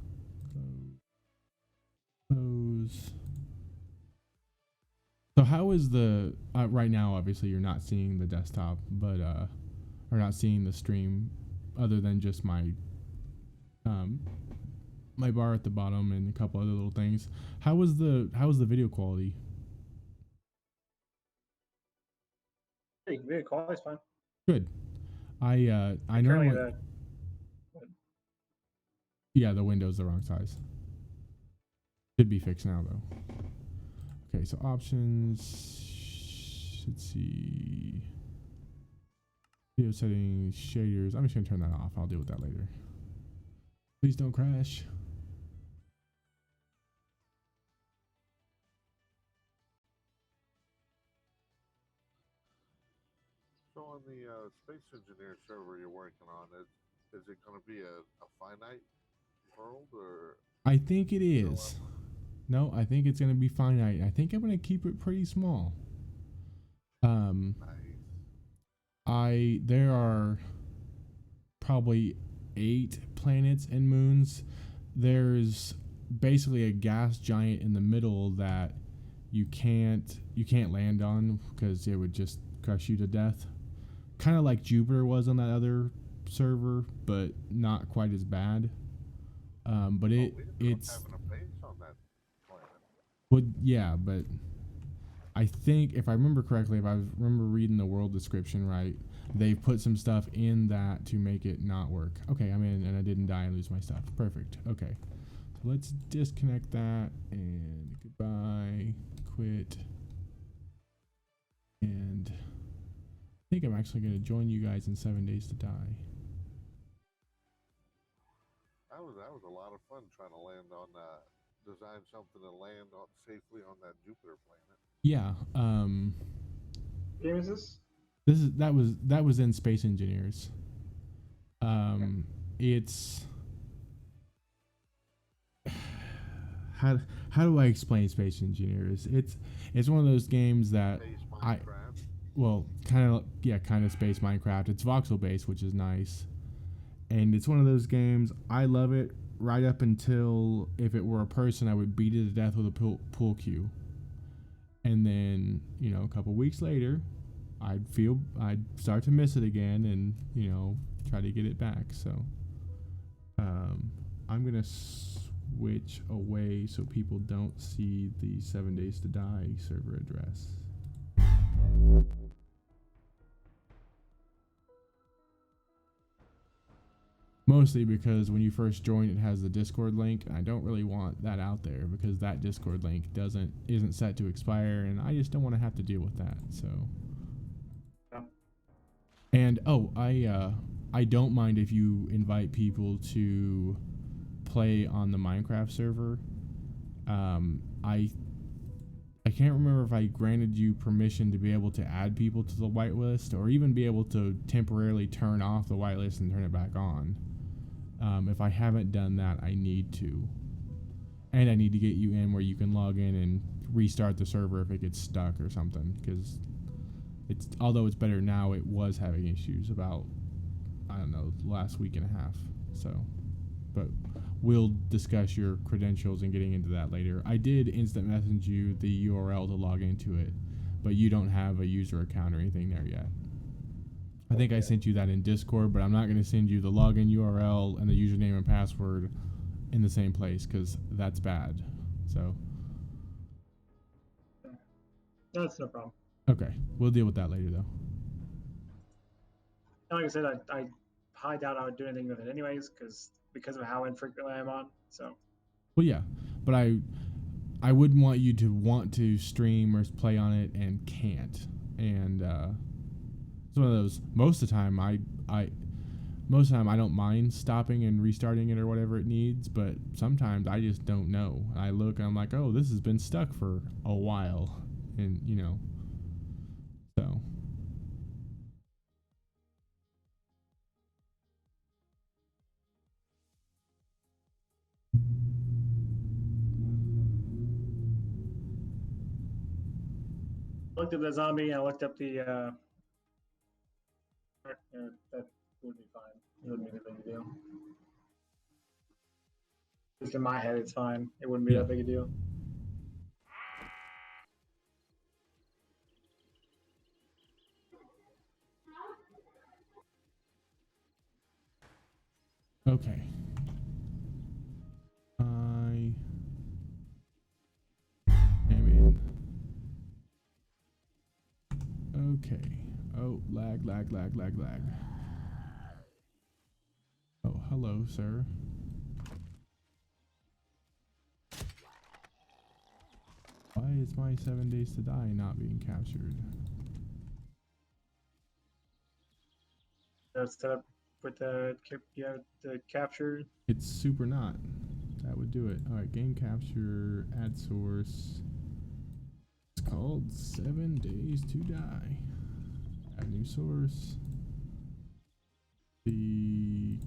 So how is the right now? Obviously, you're not seeing the desktop, but or not seeing the stream, other than just my my bar at the bottom and a couple other little things. How was the video quality? Hey, video quality's fine. Good. I Apparently normally yeah, the window's the wrong size. Should be fixed now though. Okay, so options. Let's see. Video settings, shaders. I'm just gonna turn that off. I'll deal with that later. Please don't crash. So on the Space Engineer server you're working on, is it going to be a finite world, or? I think it is. No, I think it's gonna be finite. I think I'm gonna keep it pretty small. Nice. There are probably 8 planets and moons. There's basically a gas giant in the middle that you can't land on because it would just crush you to death. Kind of like Jupiter was on that other server, but not quite as bad. But it's having a base on that planet. would yeah, but I think if I remember correctly, if I remember reading the world description right, they put some stuff in that to make it not work. Okay, I'm in and I didn't die and lose my stuff. Perfect. Okay, so let's disconnect that and goodbye, quit, and I think I'm actually going to join you guys in 7 Days to Die. That was a lot of fun trying to land on design something to land on safely on that Jupiter planet. Yeah. What game is this? That was in Space Engineers. It's how do I explain Space Engineers? It's one of those games that Space Minecraft. kind of space Minecraft. It's voxel based, which is nice. And it's one of those games, I love it right up until if it were a person, I would beat it to death with a pool cue. And then, a couple weeks later, I'd start to miss it again and, try to get it back. So, I'm going to switch away so people don't see the 7 Days to Die server address. Mostly because when you first join, it has the Discord link, and I don't really want that out there because that Discord link isn't set to expire, and I just don't want to have to deal with that. So, Yeah. And I don't mind if you invite people to play on the Minecraft server. I can't remember if I granted you permission to be able to add people to the whitelist or even be able to temporarily turn off the whitelist and turn it back on. If I haven't done that, I need to. And I need to get you in where you can log in and restart the server if it gets stuck or something. Because although it's better now, it was having issues about, I don't know, last week and a half. So, but we'll discuss your credentials and getting into that later. I did instant message you the URL to log into it, but you don't have a user account or anything there yet. I think I sent you that in Discord, but I'm not going to send you the login URL and the username and password in the same place because that's bad. So, That's no problem. okay, we'll deal with that later though. Like I said, I highly doubt I would do anything with it anyways, because of how infrequently I'm on. So. Well, yeah, but I wouldn't want you to want to stream or play on it and can't. And it's one of those. Most of the time, I don't mind stopping and restarting it or whatever it needs. But sometimes I just don't know. I look and I'm like, oh, this has been stuck for a while, and looked up the zombie and I looked up the that would be fine. It wouldn't be that big a deal. Just in my head, it's fine. It wouldn't be Yeah. that big a deal. Okay. I am in. Okay. Oh, lag. Oh, hello, sir. Why is my 7 days to die not being captured? Set up with the capture. It's super not. That would do it. Alright, game capture, add source. It's called 7 days to die. Add new source. The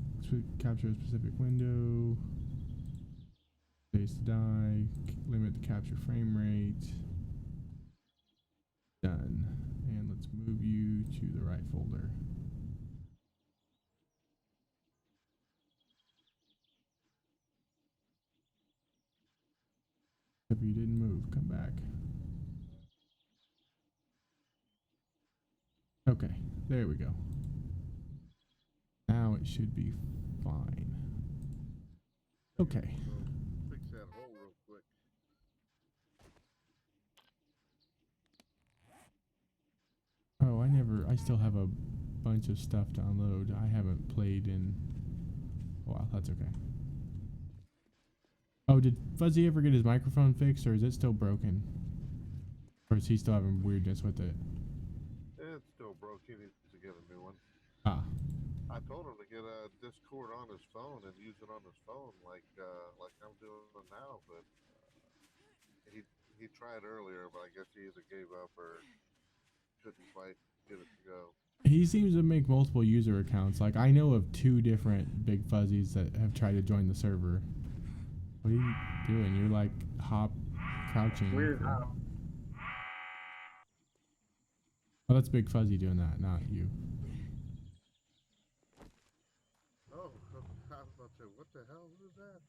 capture a specific window. Days to die. Limit the capture frame rate. Done. And let's move you to the right folder. If you didn't move, come back. Okay, there we go. Now it should be fine. Okay. So fix that hole real quick. Oh, I still have a bunch of stuff to unload. I haven't played in a while. That's okay. Oh, did Fuzzy ever get his microphone fixed, or is it still broken? Or is he still having weirdness with it? It's still broke. He needs to get a new one. Ah, I told him to get a Discord on his phone and use it on his phone like I'm doing now, but he tried earlier, but I guess he either gave up or couldn't quite get it to go. he seems to make multiple user accounts. Like, I know of 2 different Big Fuzzies that have tried to join the server. What are you doing? You're like crouching. Weird. Oh, that's Big Fuzzy doing that, not you. Oh, I was about to say, what the hell is that?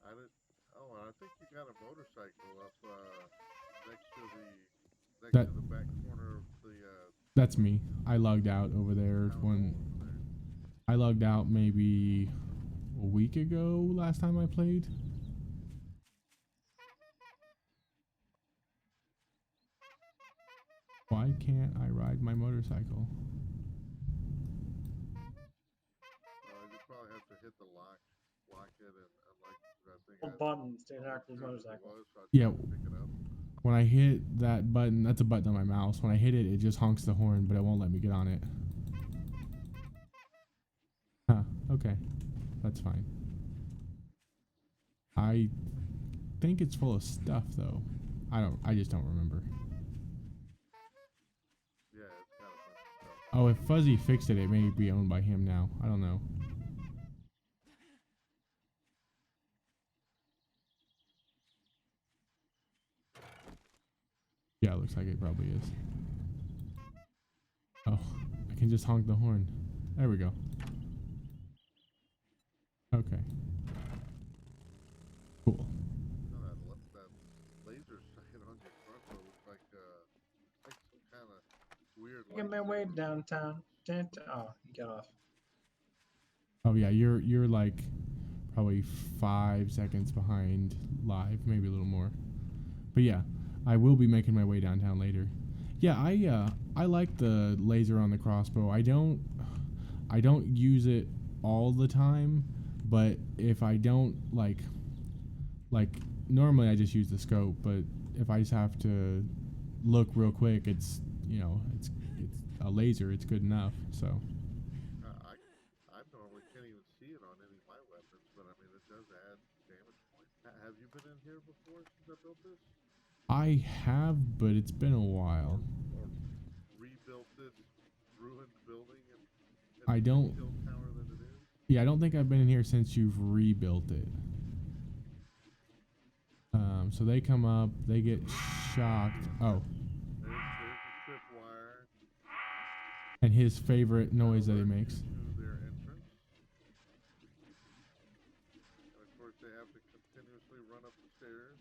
I didn't. Oh, I think you got a motorcycle up next That- to the back corner of the That's me. I logged out over there town when hall over there. I logged out maybe a week ago last time I played. Why can't I ride my motorcycle? You probably have to hit the lock it, and unlike that thing. Hold buttons to interact with his motorcycle. Yeah. Pick it up. When I hit that button, that's a button on my mouse. When I hit it, it just honks the horn, but it won't let me get on it. Huh, okay. That's fine. I think it's full of stuff though. I just don't remember. Yeah, it's got a bunch of stuff. Oh, if Fuzzy fixed it, it may be owned by him now. I don't know. Yeah, it looks like it probably is. Oh, I can just honk the horn. There we go. Okay. Cool. No, that laser sight on your front wheel looks like some kind of weird. Making my way downtown. Oh, get off. Oh yeah, you're like probably 5 seconds behind live, maybe a little more. But yeah, I will be making my way downtown later. Yeah, I like the laser on the crossbow. I don't use it all the time, but if I don't like normally I just use the scope, but if I just have to look real quick, it's it's a laser, it's good enough. So I normally can't even see it on any of my weapons, but I mean it does add damage points. Have you been in here before since I built this? I have, but it's been a while. Or rebuilt this ruined building and I don't. kill tower that it is? Yeah, I don't think I've been in here since you've rebuilt it. So they come up, they get shocked. Oh, There's the tripwire. and his favorite noise that he Alert you makes. to their entrance. And of course, they have to continuously run up the stairs.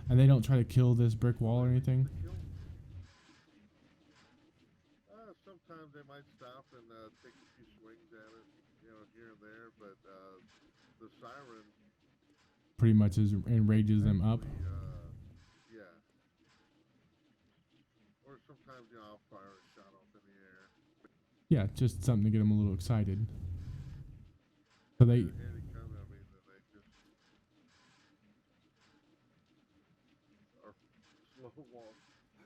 And they don't try to kill this brick wall or They reach anything. the kill. Sometimes they might stop and take a few swings at it, you know, here and there. But the siren Pretty much enrages them up. yeah. Or sometimes, you know, I'll fire a shot off in the air. Yeah, just something to get them a little excited. So they, Here they come. I mean, then they just are slow walk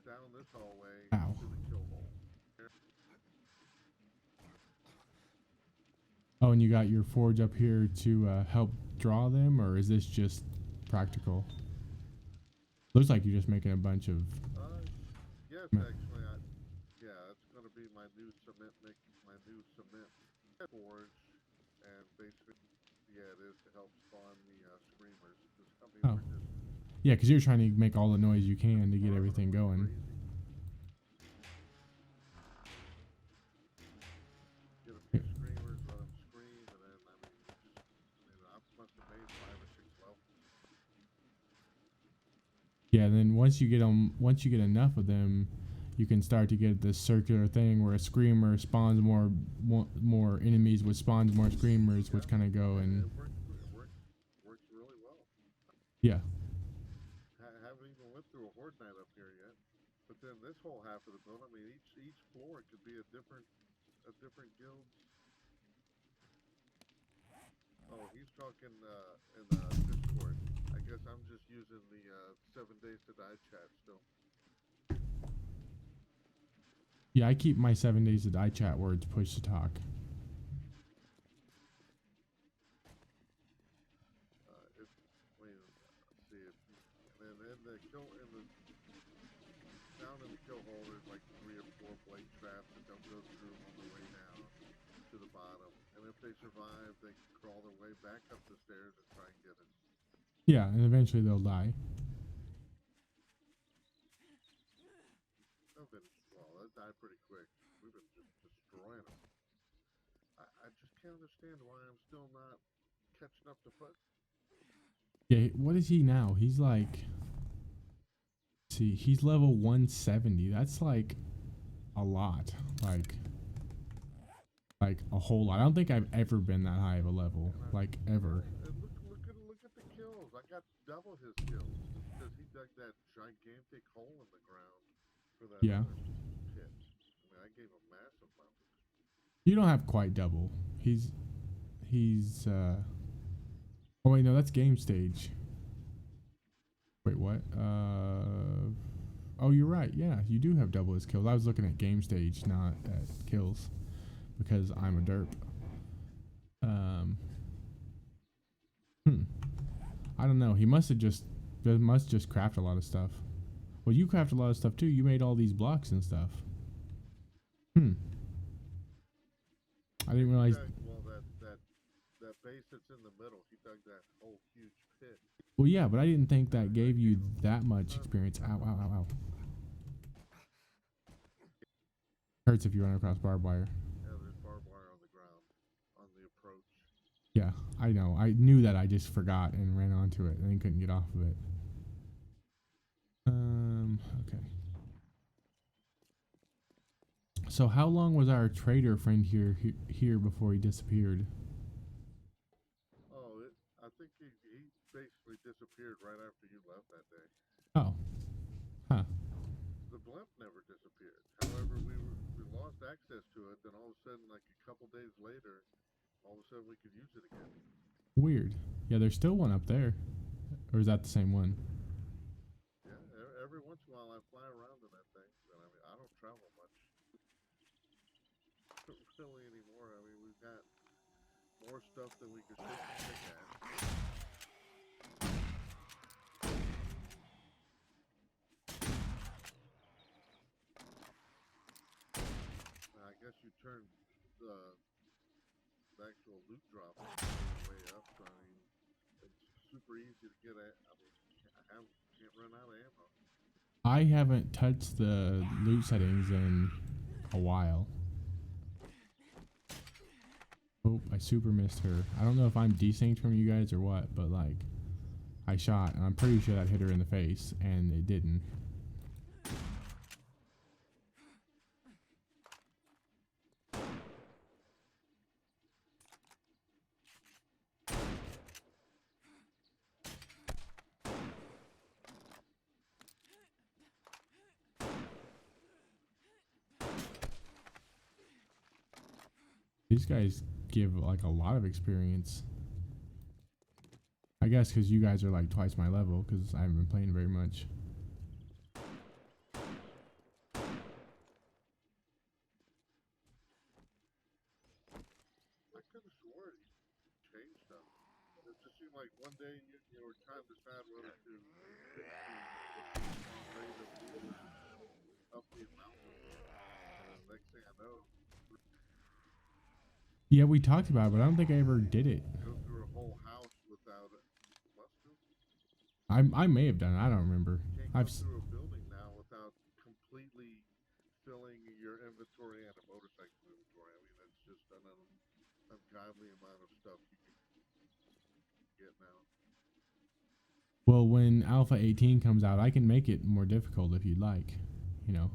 down this hallway Ow. to the kill hole. oh, and you got your forge up here to help draw them, or is this just practical? Looks like you're just making a bunch of. Yes, Ma- actually, yeah, it's going to be my new cement forge, and basically, yeah, it is to help spawn the screamers. Just, I mean, Oh. we're just Yeah, because you're trying to make all the noise you can to get everything going. get a few screamers, let them scream, and then I must have made 5 or 6 levels. Yeah, and then once you get enough of them, you can start to get this circular thing where a screamer spawns more enemies, which spawns more screamers, which kind of go and It works really well. yeah. Haven't even went through a horde night up here yet. But then this whole half of the building, I mean, each floor could be a different guild. Oh, he's talking in Discord. I guess I'm just using the 7 days to die chat still. Yeah, I keep my 7 days to die chat words push to talk. Let's see it. And then down in the kill hole, there's like 3 or 4 blade traps that they'll go through on their way down to the bottom. And if they survive, they can crawl their way back up the stairs and try and get it. Yeah, and eventually they'll die. Well, they'll die pretty quick. We've been just destroying them. I just can't understand why I'm still not catching up to foot. Yeah, what is he now? He's like, see, he's level 170. That's like a lot. Like a whole lot. I don't think I've ever been that high of a level, like ever. And look at the kills. I got double his kills because he dug that gigantic hole in the ground for that Yeah. other pit. I mean, I gave him massive numbers. You don't have quite double. He's oh wait, no, that's game stage. Wait, what? Oh, you're right. Yeah, you do have double his kills. I was looking at game stage, not at kills, because I'm a derp. I don't know. He must just craft a lot of stuff. Well, you craft a lot of stuff too. You made all these blocks and stuff. I didn't realize. Well, that base that's in the middle, he dug that whole huge pit. Well, yeah, but I didn't think that gave you that much experience. Ow, ow, ow, ow. Hurts if you run across barbed wire. Yeah, there's barbed wire on the ground on the approach. Yeah, I know. I knew that. I just forgot and ran onto it and then couldn't get off of it. Okay. So how long was our trader friend here before he disappeared? Oh, I think he basically disappeared right after you left that day. Oh. Huh. The blimp never disappeared. However, we lost access to it. Then all of a sudden, like a couple days later, all of a sudden we could use it again. Weird. Yeah, there's still one up there. Or is that the same one? Yeah, every once in a while I fly around in that thing. But I mean, I don't travel much really anymore. I mean, we've got more stuff than we could shake and stick at. I guess you turn the actual loot drop way up. So I mean, it's super easy to get at. I mean, can't run out of ammo. I haven't touched the loot settings in a while. Oh, I super missed her. I don't know if I'm desynced from you guys or what, but like, I shot and I'm pretty sure that hit her in the face and it didn't. These guys give like a lot of experience. I guess because you guys are like twice my level because I haven't been playing very much. I could have sworn you changed stuff. It just seemed like one day you were trying to decide whether to raise the rule up the mountain. And the next thing I know, Yeah, we talked about it, but I don't think I ever did it. go through a whole house without it. Must have. I may have done it. I don't remember. Can't go through a building now without completely filling your inventory and a motorcycle inventory. I mean, it's just an ungodly amount of stuff you can get now. Well, when Alpha 18 comes out, I can make it more difficult if you'd like. You know.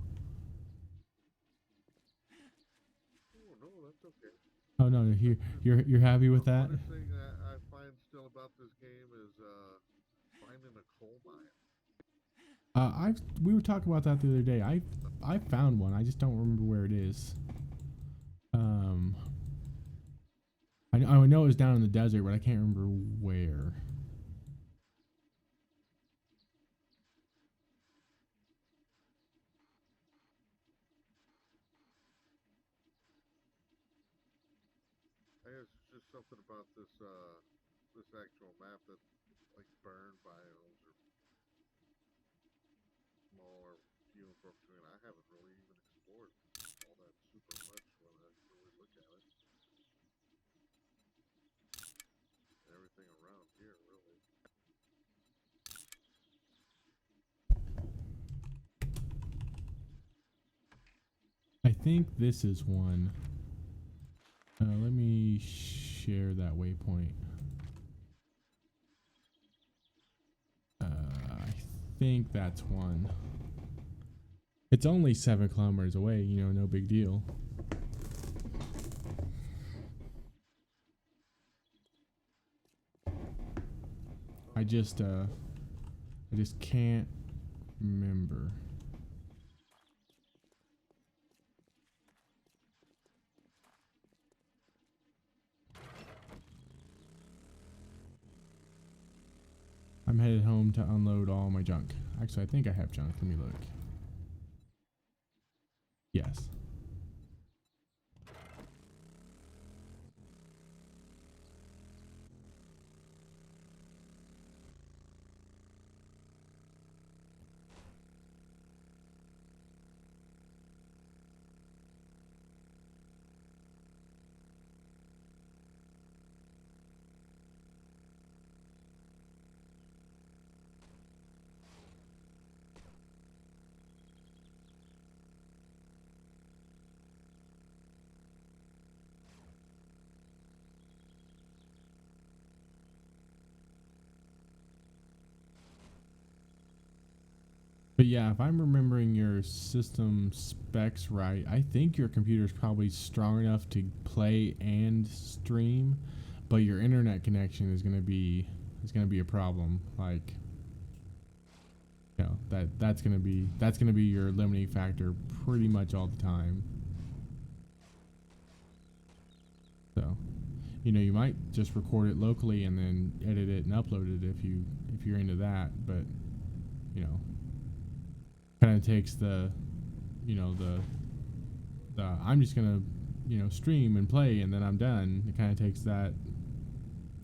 Oh no, that's okay. Oh no, you're happy with that? The thing that I find still about this game is finding a coal mine. We were talking about that the other day. I found one. I just don't remember where it is. I know it was down in the desert, but I can't remember where. I guess it's just something about this this actual map that like burn biomes or small or few and far between. I haven't really even explored all that super much when I really look at it. Everything around here, really. I think this is one. Let me share that waypoint. I think that's one. It's only 7 kilometers away, you know, no big deal. I just can't remember. I'm headed home to unload all my junk. Actually, I think I have junk. Let me look. Yes. But yeah, if I'm remembering your system specs right, I think your computer's probably strong enough to play and stream, but your internet connection is gonna be a problem. Like, you know, that's gonna be your limiting factor pretty much all the time. So, you know, you might just record it locally and then edit it and upload it if you're into that, but you know, kind of takes the, you know, the I'm just gonna, you know, stream and play and then I'm done. It kind of takes that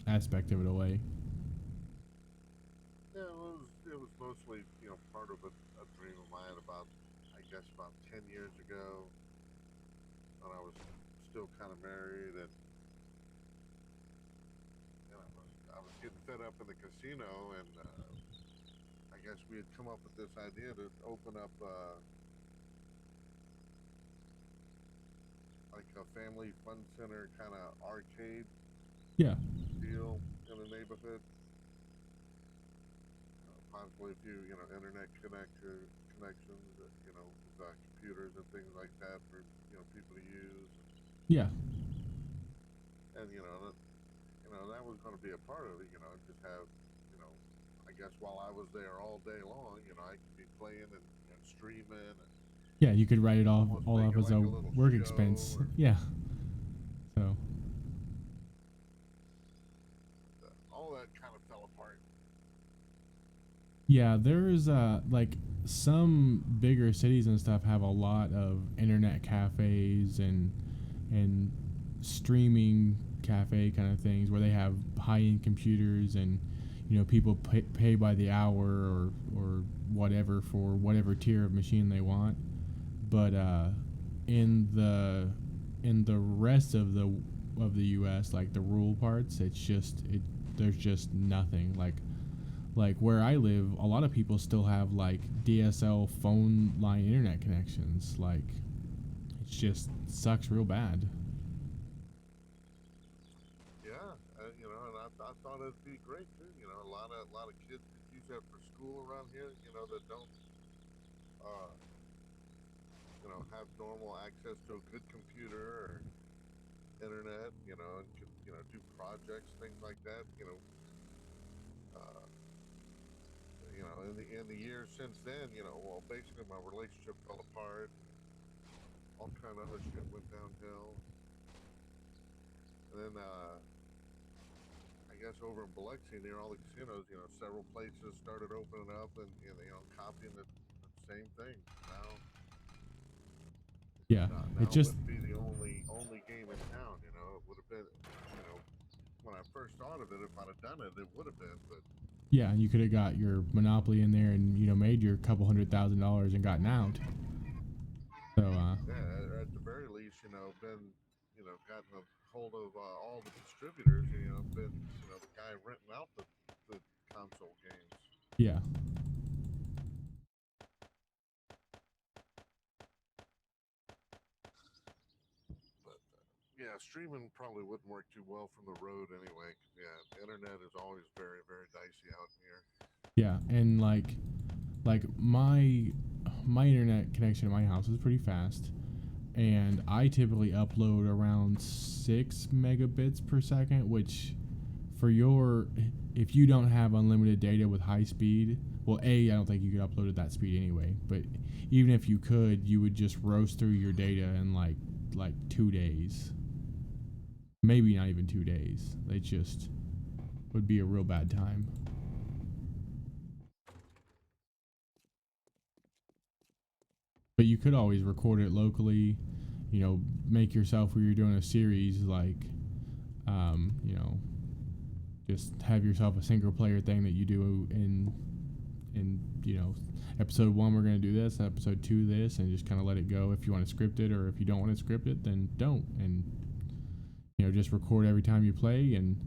aspect of it away. Yeah, it was mostly, you know, part of a dream of mine about, I guess, about 10 years ago when I was still kind of married and you know, I was getting fed up in the casino and guess we had come up with this idea to open up like a family fun center kind of arcade Yeah. deal in the neighborhood. Possibly a few, internet connections, with computers and things like that for people to use. Yeah. And that was going to be a part of it. Just have, I guess while I was there all day long, I could be playing and streaming. And Yeah, you could write it all make off it as like a a little work show expense. or- Yeah. So all that kind of fell apart. yeah, there's like some bigger cities and stuff have a lot of internet cafes and streaming cafe kind of things where they have high-end computers and people pay by the hour or whatever for whatever tier of machine they want. But in the rest of the US, like the rural parts, there's just nothing. Like where I live, a lot of people still have like DSL phone line internet connections. Like it just sucks real bad. Yeah, and I thought it'd be great too. A lot of kids could use that for school around here. That don't, uh, have normal access to a good computer or internet. And could do projects, things like that. Uh, in the years since then, well, basically my relationship fell apart. All kind of other shit went downhill. And then, I guess over in Biloxi near all the casinos, several places started opening up and copying the same thing. Yeah, Now it it just wouldn't be the only game in town. It would have been, when I first thought of it, if I'd have done it, it would have been. But yeah, you could have got your Monopoly in there and made your couple $100,000 and gotten out. So yeah, at the very least, been, gotten a hold of all the distributors. Been, the guy renting out the console games. yeah, But yeah, streaming probably wouldn't work too well from the road anyway. Yeah, the internet is always very, very dicey out here. yeah, and like my internet connection at my house is pretty fast, and I typically upload around 6 megabits per second, which for if you don't have unlimited data with high speed, well, I don't think you could upload at that speed anyway, but even if you could, you would just roast through your data in like 2 days, maybe not even 2 days. It just would be a real bad time. But you could always record it locally, make yourself where you're doing a series, like just have yourself a single player thing that you do in episode 1 we're going to do this, episode 2 this, and just kind of let it go. If you want to script it, or if you don't want to script it, then don't. And just record every time you play and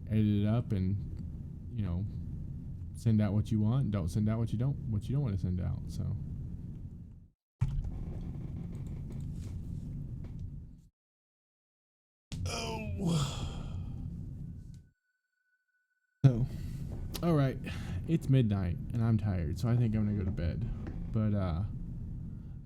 edit it up, and send out what you want, and don't send out what you don't want to send out. So all right, it's midnight and I'm tired, so I think I'm gonna go to bed. But I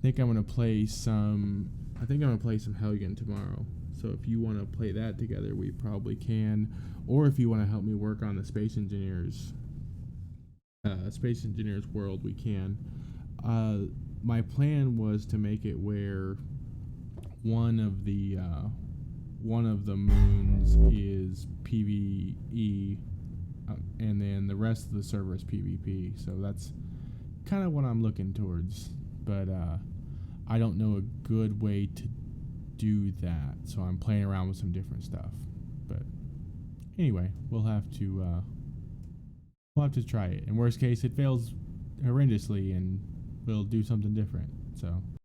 think I'm gonna play some Helgen tomorrow. So if you want to play that together, we probably can. Or if you want to help me work on the Space Engineers world, we can. My plan was to make it where one of the moons is PvE, and then the rest of the server is PvP. So that's kind of what I'm looking towards. But I don't know a good way to do that, so I'm playing around with some different stuff. But anyway, we'll have to try it. In worst case, it fails horrendously, and we'll do something different. So